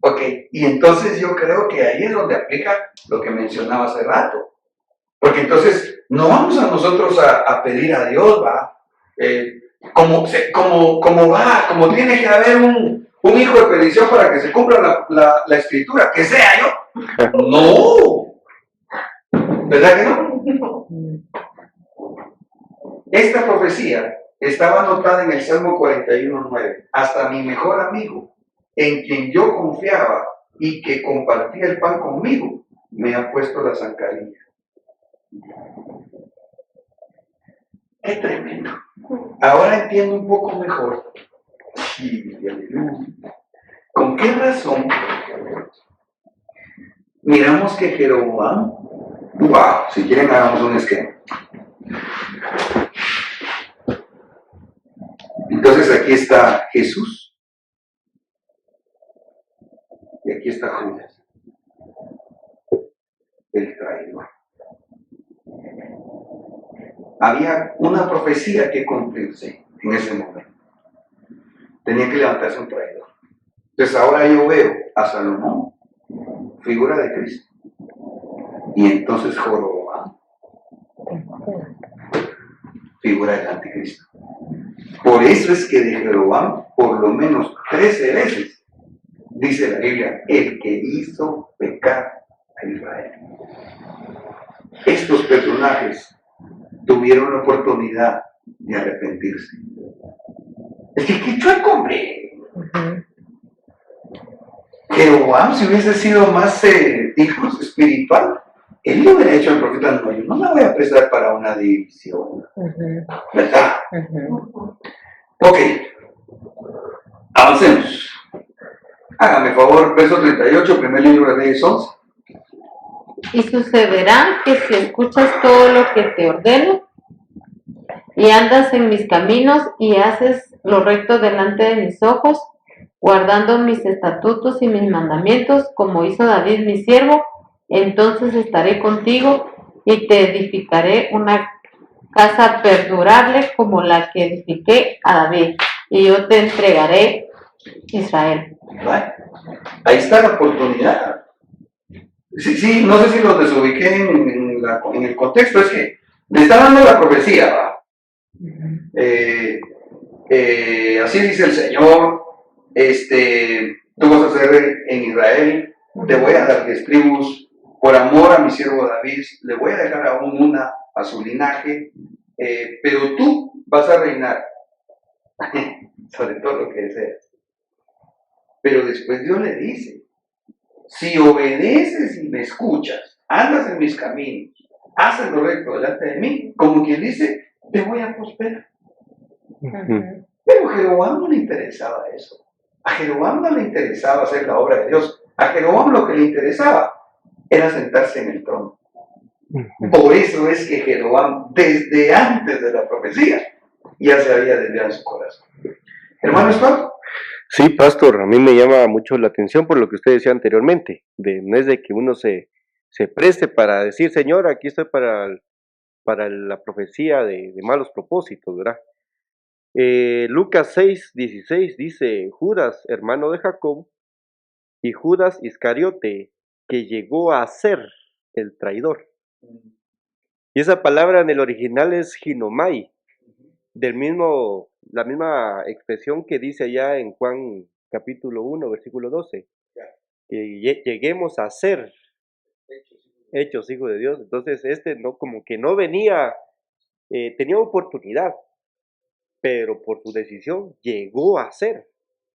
Ok, y entonces yo creo que ahí es donde aplica lo que mencionaba hace rato. Porque entonces no vamos a nosotros a pedir a Dios, como tiene que haber un hijo de perdición para que se cumpla la escritura, que sea yo. No. ¿Verdad que no? Esta profecía estaba anotada en el Salmo 41:9. Hasta mi mejor amigo, en quien yo confiaba y que compartía el pan conmigo, me ha puesto la zancadilla. ¡Qué tremendo! Ahora entiendo un poco mejor. Sí, ¿con qué razón miramos que Jeroboam, si quieren hagamos un esquema. Entonces aquí está Jesús y aquí está Judas, el traidor. Había una profecía que cumplirse en ese momento. Tenía que levantarse un traidor. Entonces ahora yo veo a Salomón, figura de Cristo, y entonces Jeroboam, figura del anticristo. Por eso es que de Jeroboam, por lo menos 13 veces, dice la Biblia, el que hizo pecar a Israel. Estos personajes tuvieron la oportunidad de arrepentirse. Es que qué chueco, hombre. Jeroboam, si hubiese sido más, digamos, espiritual, él lo hubiera hecho al profeta: no, yo no me voy a prestar para una división. ¿Verdad? Ok, avancemos. Hágame favor, verso 38, primer libro de Reyes 11. Y sucederá que si escuchas todo lo que te ordeno y andas en mis caminos y haces lo recto delante de mis ojos, guardando mis estatutos y mis mandamientos, como hizo David mi siervo, entonces estaré contigo y te edificaré una casa perdurable como la que edifiqué a David, y yo te entregaré Israel. ¿Vale? Ahí está la oportunidad. Sí, no sé si los desubiqué en el contexto, es que le está dando la profecía, ¿va? Así dice el Señor, tú vas a ser en Israel, te voy a dar 10 tribus, por amor a mi siervo David, le voy a dejar aún una a su linaje, pero tú vas a reinar sobre todo lo que deseas. Pero después Dios le dice: si obedeces y me escuchas, andas en mis caminos, haces lo recto delante de mí, como quien dice, te voy a prosperar. Pero a Jeroboam no le interesaba eso. A Jeroboam no le interesaba hacer la obra de Dios. A Jeroboam lo que le interesaba era sentarse en el trono. Por eso es que Jeroboam, desde antes de la profecía, ya se había desviado en su corazón. Hermano Esparto. Sí, pastor, a mí me llama mucho la atención por lo que usted decía anteriormente, no es de que uno se preste para decir: Señor, aquí estoy para la profecía de malos propósitos, ¿verdad? Lucas 6:16 dice: Judas, hermano de Jacob, y Judas Iscariote, que llegó a ser el traidor. Y esa palabra en el original es ginomai, la misma expresión que dice allá en Juan capítulo 1, versículo 12, que lleguemos a ser hechos hijos de Dios. Entonces no, como que no venía, tenía oportunidad, pero por su decisión llegó a ser.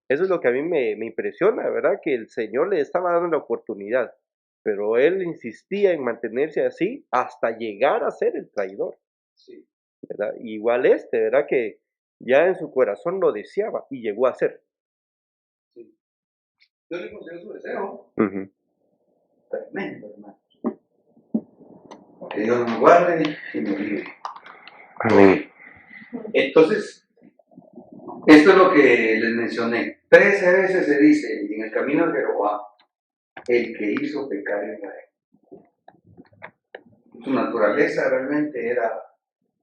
Eso es lo que a mí me impresiona, ¿verdad? Que el Señor le estaba dando la oportunidad, pero él insistía en mantenerse así hasta llegar a ser el traidor. Sí. ¿Verdad? Igual ¿verdad? Que ya en su corazón lo deseaba y llegó a ser. Sí. Yo le concedí su deseo. Tremendo, hermano. Que Dios nos guarde y nos libre. Amén. Entonces, esto es lo que les mencioné. 13 veces se dice en el camino de Jeroboam: el que hizo pecar a Israel. Su naturaleza realmente era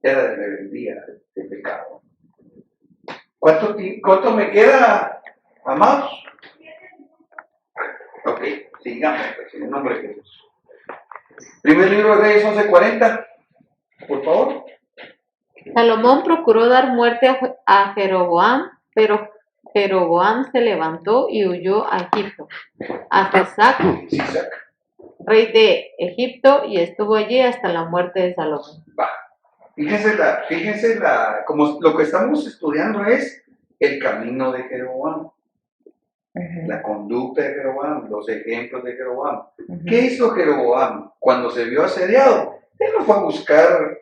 de rebeldía, de pecado. ¿Cuánto me queda, amados? Ok, sigamos, pues, en el nombre de Jesús. Primer libro de Reyes 11:40, por favor. Salomón procuró dar muerte a Jeroboam, pero Jeroboam se levantó y huyó a Egipto, a Sisac, rey de Egipto, y estuvo allí hasta la muerte de Salomón. Va. Fíjense como lo que estamos estudiando es el camino de Jeroboam, la conducta de Jeroboam, los ejemplos de Jeroboam. ¿Qué hizo Jeroboam cuando se vio asediado? Él no fue a buscar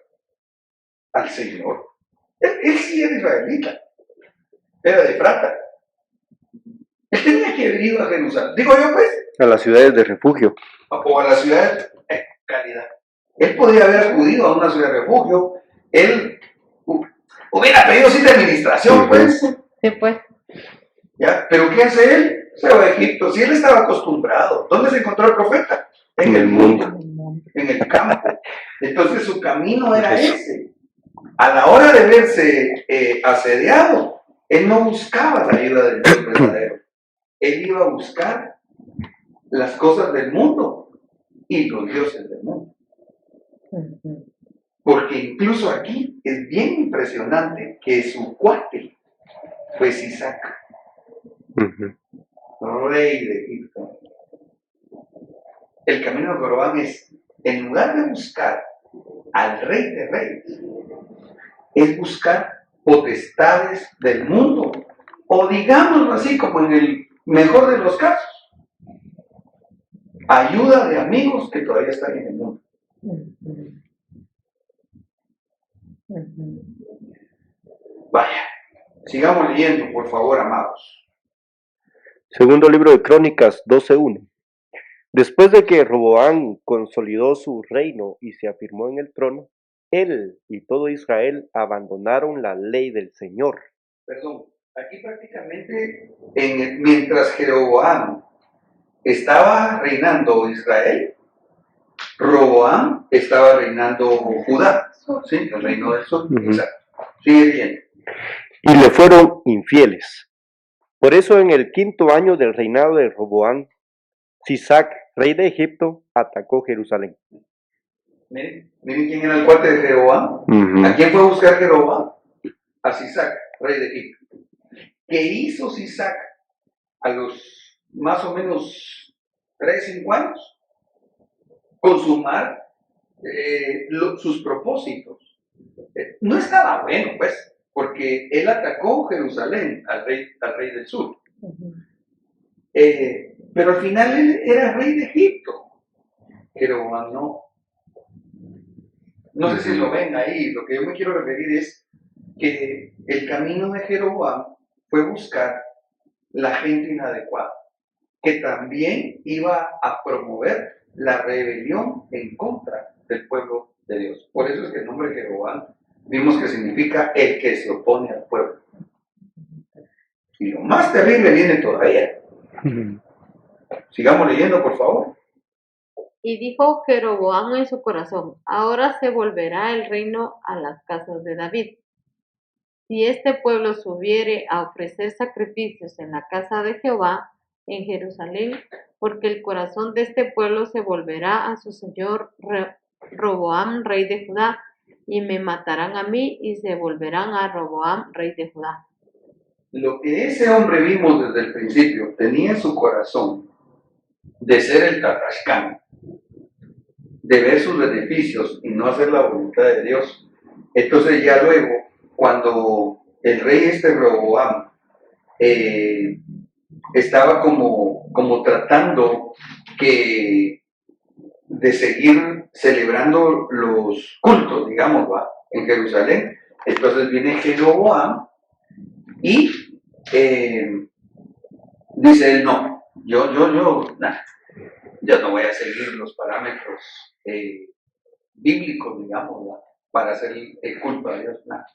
al Señor. Él sí era israelita, era de Efrata. Él tenía que haber ido a Jerusalén, digo yo, pues, A las ciudades de refugio. o a la ciudad de calidad. Él podía haber acudido a una ciudad de refugio. Él hubiera pedido cita de administración, pues. Sí, pues. ¿Ya? Pero ¿qué hace él? Se va a Egipto. Si él estaba acostumbrado. ¿Dónde se encontró el profeta? En el mundo, en el campo. Entonces su camino era ese. A la hora de verse asediado, él no buscaba la ayuda del Dios verdadero. Él iba a buscar las cosas del mundo y los dioses del mundo. Porque incluso aquí es bien impresionante que su cuate fue Sisac, rey de Egipto. el camino de Jeroboam es, en lugar de buscar al rey de reyes, es buscar potestades del mundo, o digámoslo así, como en el mejor de los casos, ayuda de amigos que todavía están en el mundo. Vaya, sigamos leyendo, por favor, amados. Segundo libro de Crónicas 12:1. Después de que Roboam consolidó su reino y se afirmó en el trono, él y todo Israel abandonaron la ley del Señor. Perdón, aquí prácticamente, mientras Jeroboam estaba reinando Israel, Roboam estaba reinando Judá, ¿sí? El reino del sur. Exacto. Sigue leyendo. Y le fueron infieles. Por eso en el 5.º año del reinado de Roboam, Sisac, rey de Egipto, atacó Jerusalén. Miren quién era el cuate de Jeroboam. ¿A quién fue a buscar Jeroboam? A Sisac, rey de Egipto. ¿Qué hizo Sisac a los más o menos 3-5 años? Consumar sus propósitos. No estaba bueno, pues, porque él atacó Jerusalén al rey del sur. Pero al final él era rey de Egipto. Jeroboam no. No sé si lo ven ahí. Lo que yo me quiero referir es que el camino de Jeroboam fue buscar la gente inadecuada, que también iba a promover la rebelión en contra del pueblo de Dios. Por eso es que el nombre de Jeroboam vimos que significa el que se opone al pueblo. Y lo más terrible viene todavía. Sigamos leyendo, por favor. Y dijo Jeroboam en su corazón: ahora se volverá el reino a las casas de David. Si este pueblo subiere a ofrecer sacrificios en la casa de Jehová, en Jerusalén, porque el corazón de este pueblo se volverá a su señor Roboam, rey de Judá, y me matarán a mí, y se volverán a Roboam, rey de Judá. Lo que ese hombre vimos desde el principio tenía en su corazón de ser el tatascán, de ver sus beneficios y no hacer la voluntad de Dios. Entonces ya luego, cuando el rey Roboam estaba como tratando de seguir celebrando los cultos, digamos, en Jerusalén, entonces viene Jeroboam y dice él: no, yo no voy a seguir los parámetros bíblicos, digamos, para hacer el culto a Dios, nada.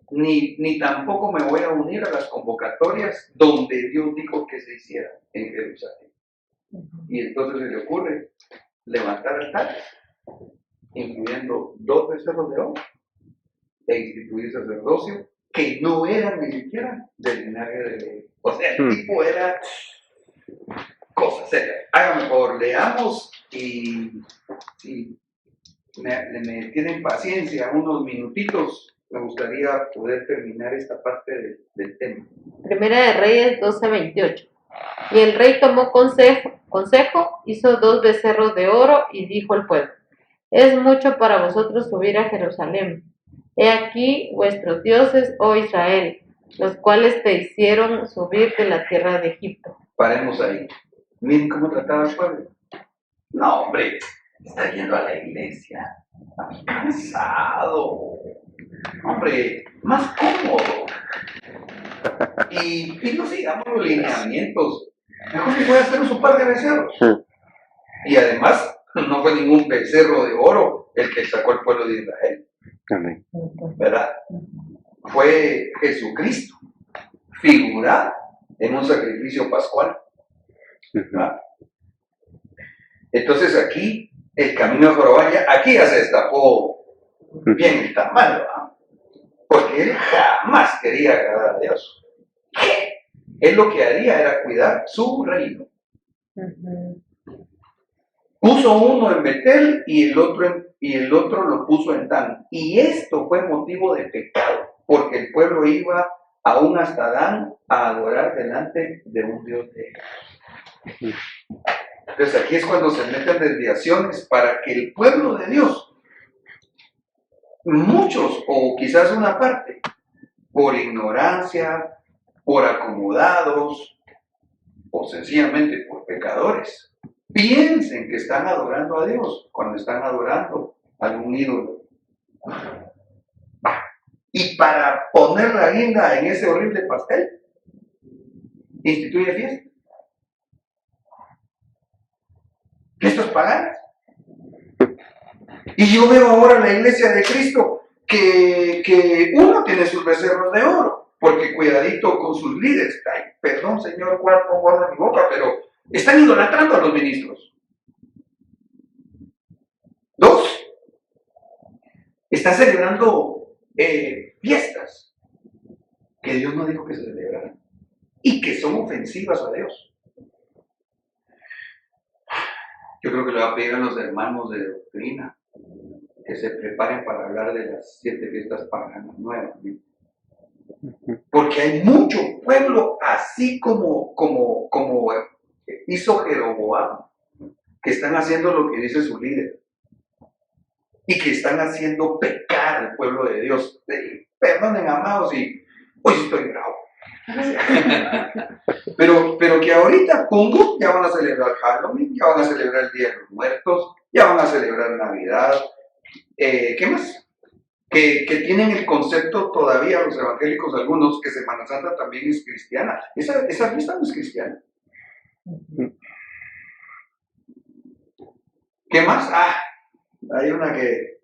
Ni tampoco me voy a unir a las convocatorias donde Dios dijo que se hiciera en Jerusalén. Y entonces se le ocurre levantar altares, incluyendo 2 becerros de oro, e instituir sacerdocio que no eran ni siquiera del linaje de Leví. O sea, el tipo era cosa seria. Háganme por leamos y si me tienen paciencia unos minutitos, me gustaría poder terminar esta parte del tema. Primera de Reyes 12:28. Y el rey tomó consejo, hizo 2 becerros de oro y dijo al pueblo: es mucho para vosotros subir a Jerusalén. He aquí vuestros dioses, oh Israel, los cuales te hicieron subir de la tierra de Egipto. Paremos ahí. Miren cómo trataba al pueblo. No, hombre, está yendo a la iglesia. Está cansado. Hombre, más cómodo. Y no sigamos los lineamientos. Mejor que pueda hacer un par de becerros. Y además, no fue ningún becerro de oro el que sacó al pueblo de Israel. Amén. ¿Verdad? Fue Jesucristo, figurado en un sacrificio pascual. ¿Verdad? Entonces aquí, el camino de Jeroboam, aquí ya se destapó bien el tamaño, ¿verdad? Porque él jamás quería agradar a Dios. Él lo que haría era cuidar su reino. Puso uno en Betel y el otro lo puso en Dan. Y esto fue motivo de pecado, porque el pueblo iba aún hasta Dan a adorar delante de un Dios de ellos. Entonces aquí es cuando se meten desviaciones para que el pueblo de Dios, muchos o quizás una parte, por ignorancia, por acomodados o sencillamente por pecadores, piensen que están adorando a Dios cuando están adorando a algún ídolo. Y para poner la guinda en ese horrible pastel, instituye fiesta. Fiestas paganas. Y yo veo ahora la iglesia de Cristo que uno tiene sus becerros de oro, porque cuidadito con sus líderes. Ay, perdón, señor, cuarto guarda mi boca, pero están idolatrando a los ministros. 2, están celebrando fiestas que Dios no dijo que se celebraran y que son ofensivas a Dios. Yo creo que le va a pedir a los hermanos de doctrina que se preparen para hablar de las 7 fiestas paganas nuevas, ¿sí? Porque hay mucho pueblo así como hizo Jeroboam, que están haciendo lo que dice su líder y que están haciendo pecar al pueblo de Dios. Perdonen, amados, y hoy estoy bravo. pero que ahorita, pum, ya van a celebrar Halloween, ya van a celebrar el Día de los Muertos, ya van a celebrar Navidad. ¿Qué más? Que tienen el concepto todavía los evangélicos algunos que Semana Santa también es cristiana. Esa fiesta no es cristiana. ¿Qué más? Hay una que...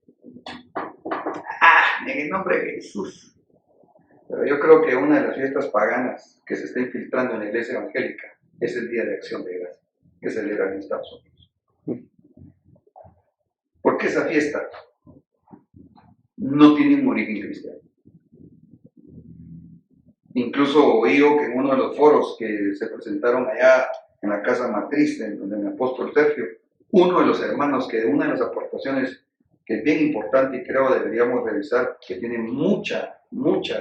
en el nombre de Jesús. Pero yo creo que una de las fiestas paganas que se está infiltrando en la iglesia evangélica es el Día de Acción de Gracias, que celebran en Estados Unidos. ¿Por qué esa fiesta no tiene un origen cristiano? Incluso oí que en uno de los foros que se presentaron allá en la casa matriz, en donde el apóstol Sergio, uno de los hermanos que de una de las aportaciones que es bien importante y creo deberíamos revisar, que tiene mucha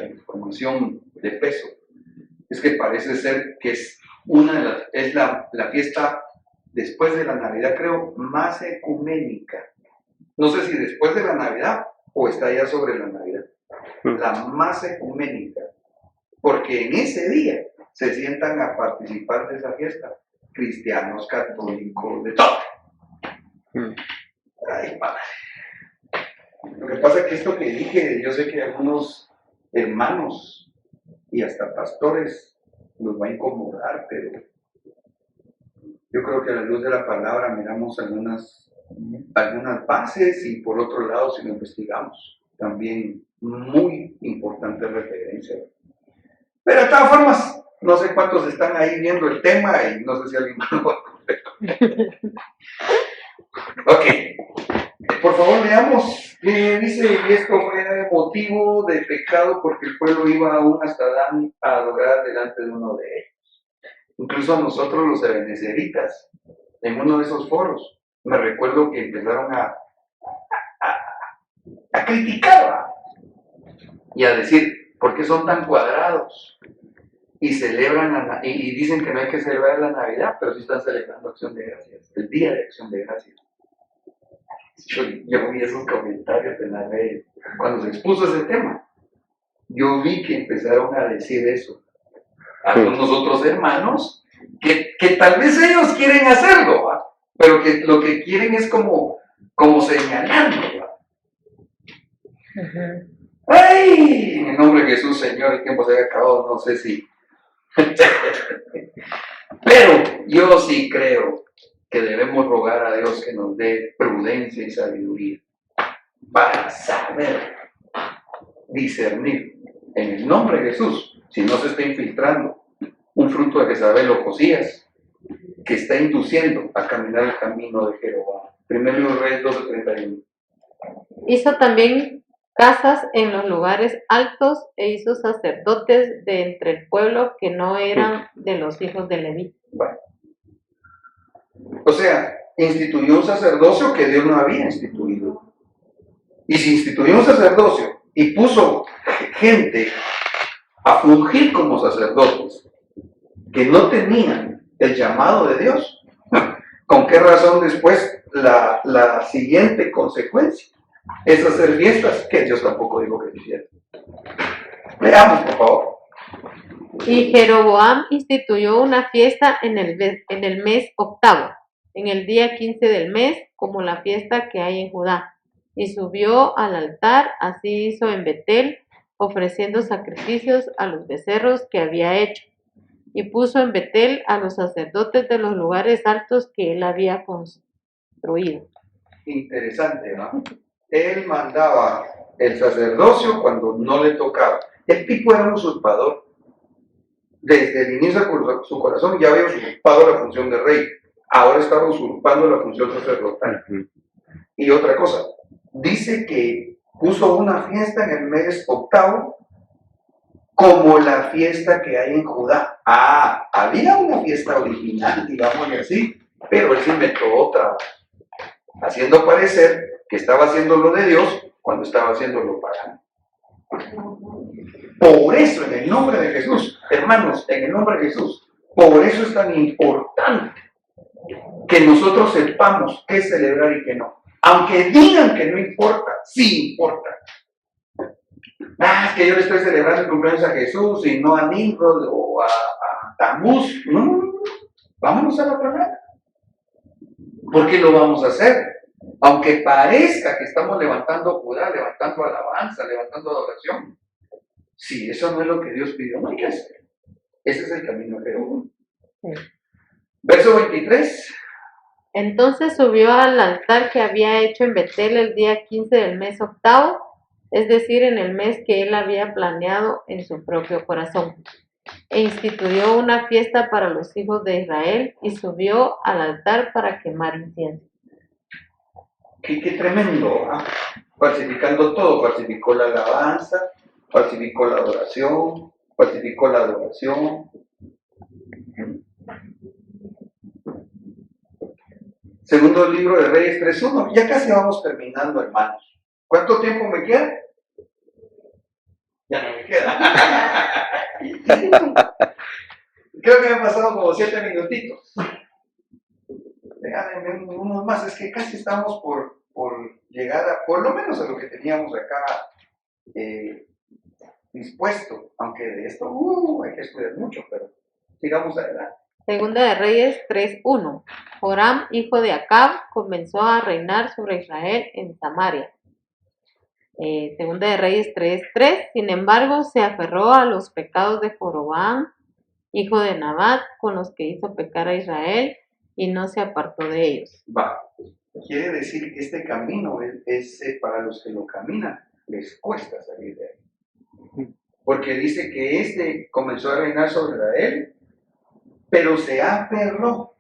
información de peso, es que parece ser que es la fiesta después de la Navidad, creo, más ecuménica. No sé si después de la Navidad o está ya sobre la Navidad. La más ecuménica. Porque en ese día se sientan a participar de esa fiesta cristianos, católicos, de todo. Ay, padre. Lo que pasa es que esto que dije, yo sé que algunos hermanos y hasta pastores nos va a incomodar, pero yo creo que a la luz de la palabra miramos algunas bases y por otro lado, si lo investigamos, también muy importante referencia. Pero de todas formas, no sé cuántos están ahí viendo el tema y no sé si alguien más lo va a contestar. Ok, por favor leamos. Dice, y esto fue motivo de pecado porque el pueblo iba aún hasta Dan a adorar delante de uno de ellos. Incluso a nosotros los ebenezeritas, en uno de esos foros, me recuerdo que empezaron a criticar y a decir, ¿por qué son tan cuadrados? Y celebran, y dicen que no hay que celebrar la Navidad, pero sí están celebrando Acción de Gracias, el Día de Acción de Gracias. Yo vi esos comentarios en las redes. Cuando se expuso ese tema, yo vi que empezaron a decir eso. Algunos otros hermanos, que tal vez ellos quieren hacerlo, ¿va? Pero que lo que quieren es como señalarlo, ¿va? ¡Ay! En el nombre de Jesús, Señor, el tiempo se había acabado, no sé si. Pero yo sí creo que debemos rogar a Dios que nos dé prudencia y sabiduría para saber discernir en el nombre de Jesús, si no se está infiltrando un fruto de Jezabel o Josías que está induciendo a caminar el camino de Jeroboam. Primero Libro de Reyes 12:31. Hizo también casas en los lugares altos e hizo sacerdotes de entre el pueblo que no eran de los hijos de Leví. Bueno. O sea, instituyó un sacerdocio que Dios no había instituido. Y si instituyó un sacerdocio y puso gente a fungir como sacerdotes que no tenían el llamado de Dios, ¿Con qué razón después la siguiente consecuencia es hacer fiestas que Dios tampoco dijo que hicieran? Leamos, por favor. Y Jeroboam instituyó una fiesta en el mes octavo, en el día 15 del mes, como la fiesta que hay en Judá. Y subió al altar, así hizo en Betel, ofreciendo sacrificios a los becerros que había hecho. Y puso en Betel a los sacerdotes de los lugares altos que él había construido. Interesante, ¿no? Él mandaba el sacerdocio cuando no le tocaba. El tipo era un usurpador. Desde el inicio de su corazón ya había usurpado la función de rey. Ahora estaba usurpando la función sacerdotal. Y otra cosa, dice que puso una fiesta en el mes octavo como la fiesta que hay en Judá. Ah, había una fiesta original, digámosle así, pero él se inventó otra, haciendo parecer que estaba haciendo lo de Dios cuando estaba haciendo lo pagano. Por eso, en el nombre de Jesús, hermanos, en el nombre de Jesús, por eso es tan importante que nosotros sepamos qué celebrar y qué no. Aunque digan que no importa, sí importa. Es que yo le estoy celebrando el cumpleaños a Jesús y no a Nimrod o a Tamuz. No, vámonos a la palabra. ¿Por qué lo vamos a hacer? Aunque parezca que estamos levantando Judá, levantando alabanza, levantando adoración. Si eso no es lo que Dios pidió, no hay que hacer. Ese es el camino de Jehová. Sí. Verso 23. Entonces subió al altar que había hecho en Betel el día 15 del mes octavo, es decir, en el mes que él había planeado en su propio corazón. E instituyó una fiesta para los hijos de Israel y subió al altar para quemar incienso. Qué tremendo, ¿ah? Falsificando todo, falsificó la alabanza, falsificó la adoración, falsificó la adoración. Segundo libro de Reyes 3.1. Ya casi vamos terminando, hermanos. ¿Cuánto tiempo me queda? Ya no me queda. Creo que me han pasado como 7 minutitos. Déjame unos más, es que casi estamos por llegar a, por lo menos a lo que teníamos acá dispuesto, aunque de esto hay que estudiar mucho, pero sigamos adelante. Segunda de Reyes 3.1. Joram, hijo de Acab, comenzó a reinar sobre Israel en Samaria. Segunda de Reyes 3.3. Sin embargo, se aferró a los pecados de Jeroboam, hijo de Nabat, con los que hizo pecar a Israel, y no se apartó de ellos. Quiere decir que este camino es para los que lo caminan, les cuesta salir de ahí. Porque dice que este comenzó a reinar sobre Israel, pero se aferró.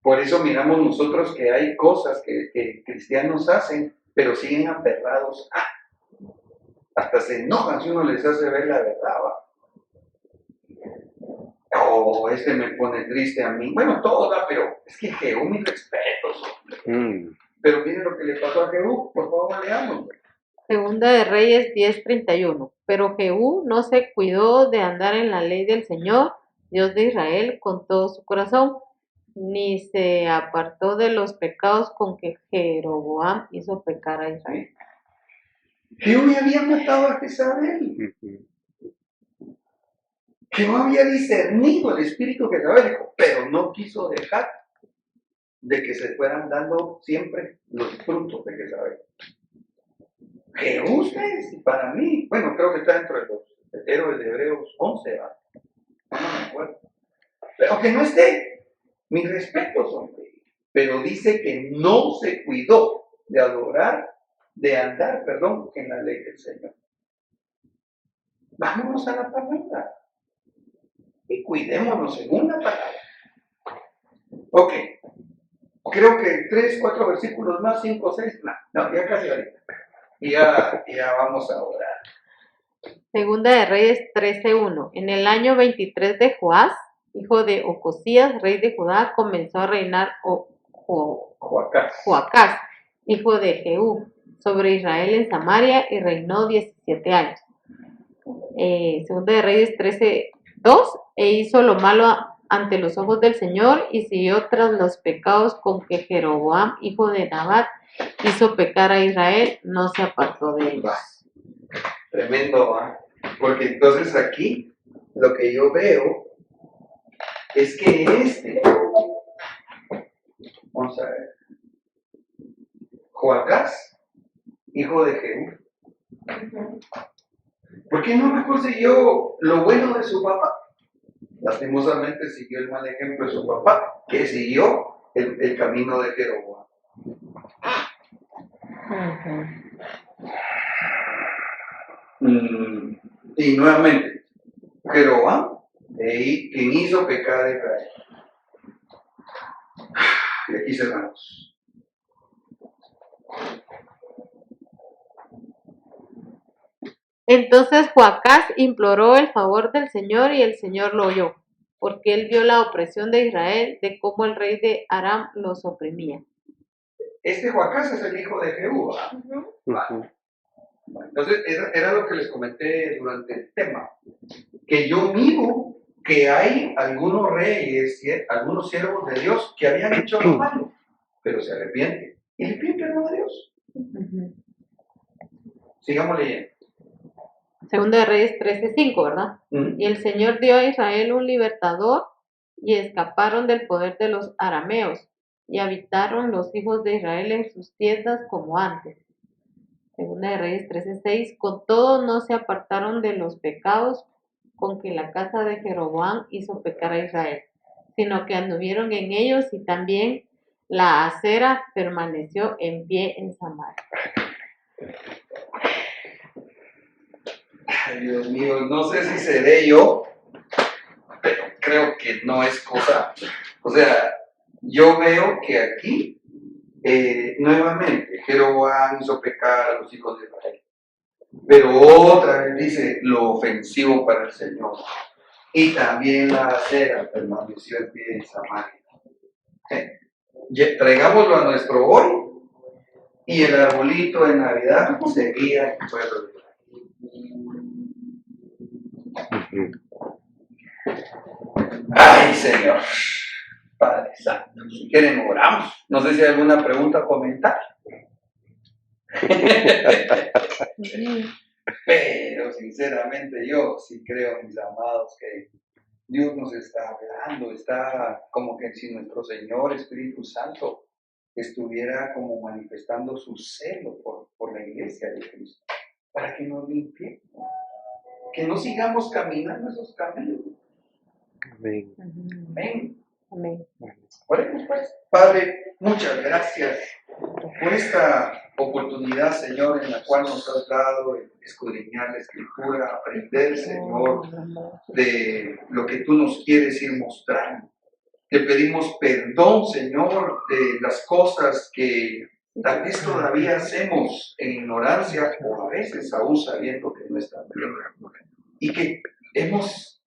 Por eso miramos nosotros que hay cosas que cristianos hacen, pero siguen aferrados a. Hasta se enojan si uno les hace ver la verdad. Este me pone triste a mí. Bueno, todo da, pero es que Jehú, mis respetos. Pero miren lo que le pasó a Jehú, por favor, leamos. Segunda de Reyes 10.31. Pero Jehú no se cuidó de andar en la ley del Señor, Dios de Israel, con todo su corazón, ni se apartó de los pecados con que Jeroboam hizo pecar a Israel. Jehú ya había matado a Jezabel. Jehú había discernido el espíritu jezabélico, pero no quiso dejar de que se fueran dando siempre los frutos de Jezabel. Jehú, ustedes, para mí, bueno, creo que está dentro de los héroes de Hebreos 11, ¿verdad? No me acuerdo. Pero que no esté, mis respetos, hombre. Pero dice que no se cuidó de andar, en la ley del Señor. Vámonos a la palabra y cuidémonos según la palabra. Ok, creo que 3, 4 versículos más, 5, 6, no, ya casi ahorita. Y ya vamos a orar. Segunda de Reyes 13.1. En el año 23 de Joás, hijo de Ocosías, rey de Judá, comenzó a reinar Joacás, hijo de Jehú, sobre Israel en Samaria, y reinó 17 años. Segunda de Reyes 13.2. E hizo lo malo ante los ojos del Señor y siguió tras los pecados con que Jeroboam, hijo de Nabat, hizo pecar a Israel, no se apartó de ellos. Tremendo, ¿ah? Porque entonces aquí lo que yo veo es que vamos a ver, Joacás, hijo de Jehú, ¿por qué no mejor siguió lo bueno de su papá? Lastimosamente siguió el mal ejemplo de su papá, que siguió el camino de Jeroboam. Y nuevamente, Jeroboam, quien hizo pecar a Israel. Y aquí cerramos. Entonces Joacás imploró el favor del Señor y el Señor lo oyó, porque él vio la opresión de Israel, de cómo el rey de Aram los oprimía. Este Joacás es el hijo de Jehú. Vale. Entonces, era lo que les comenté durante el tema, que yo miro que hay algunos reyes, algunos siervos de Dios que habían hecho lo malo, pero se arrepienten y le piden perdón a Dios. Sigamos leyendo. Segunda de Reyes 13:5, ¿verdad? Y el Señor dio a Israel un libertador y escaparon del poder de los arameos y habitaron los hijos de Israel en sus tiendas como antes. Segunda de Reyes 13:6, con todo no se apartaron de los pecados con que la casa de Jeroboam hizo pecar a Israel, sino que anduvieron en ellos y también la acera permaneció en pie en Samaria. Ay, Dios mío, no sé si seré yo, pero creo que no es cosa. O sea, yo veo que aquí, nuevamente, Jeroboam hizo pecar a los hijos de Israel. Pero otra vez dice lo ofensivo para el Señor. Y también la acera permaneció en pie en Samaria. Traigámoslo a nuestro hoy, y el arbolito de Navidad seguía en el pueblo de Israel. Ay, Señor, Padre Santo, si quieren oramos. No sé si hay alguna pregunta o comentario. Pero sinceramente yo sí creo, mis amados, que Dios nos está hablando, está como que si nuestro Señor Espíritu Santo estuviera como manifestando su celo por la iglesia de Cristo, para que nos limpie, que no sigamos caminando esos caminos. Amén. Amén. Amén. Oremos pues. Padre, muchas gracias por esta oportunidad, Señor, en la cual nos has dado el escudriñar la Escritura, aprender, Señor, de lo que tú nos quieres ir mostrando. Te pedimos perdón, Señor, de las cosas que tal vez todavía hacemos en ignorancia o a veces aún sabiendo que no está bien y que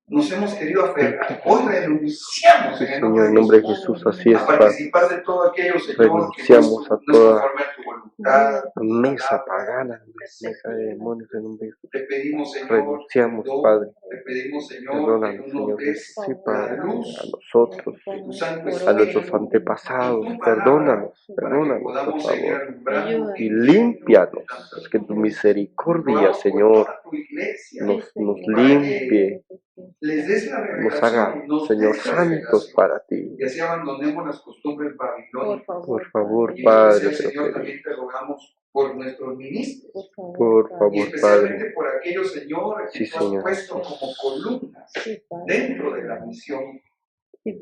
nos hemos querido aferrar. Hoy renunciamos en el nombre de Jesús, así es, a participar de todo aquello, Señor, renunciamos que a no es toda conforme a tu voluntad, mesa pagana, mesa de demonios en nombre de Jesús. Te pedimos, Señor, Renunciamos, Padre. Te pedimos, Señor, Perdónanos, que tú nos Señor des Jesús, sí, Padre, la luz a nosotros, de tu Santo a Espíritu, nuestros antepasados. Perdónanos, para que perdónanos, por podamos seguir favor. alumbrando Y límpianos, que tu misericordia, Señor, nos limpie, les des la nos revelación, haga, nos Señor, des la santos revelación, para ti. y así abandonemos las costumbres babilónicas. Por favor, Y en Padre, especial, te lo Señor, pedimos. también te rogamos por nuestros ministros. Por Y favor, Padre. especialmente por aquellos, Señor, que Sí, tú has Señor. puesto como columnas dentro de la misión.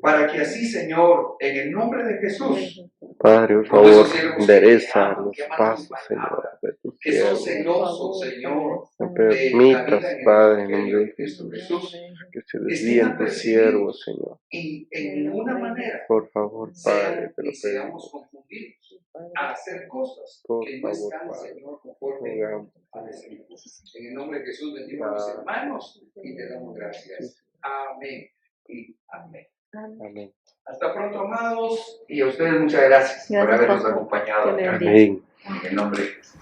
Para que así, Señor, en el nombre de Jesús, Padre, por como esos favor, siervos que endereza te aman, los que aman pasos, tu Señor, palabra, de tus que son siervos. celosos, Señor, No de la permitas, vida en el Padre, en Evangelio nombre de de Cristo Jesús, Jesús, que se estén desvíen tus siervos, apercibidos Señor. y en ninguna manera Por favor, Padre, te lo seamos pedimos. confundidos a hacer cosas Por que no favor, están, Padre. Señor, conforme Rogamos. a la Escritura. En el nombre de Jesús bendigo a los hermanos y te damos gracias. Amén y amén. Amén. Hasta pronto, amados, y a ustedes muchas gracias por Gracias, habernos pastor. acompañado. Que le bendiga. Amén. En el nombre de Jesús.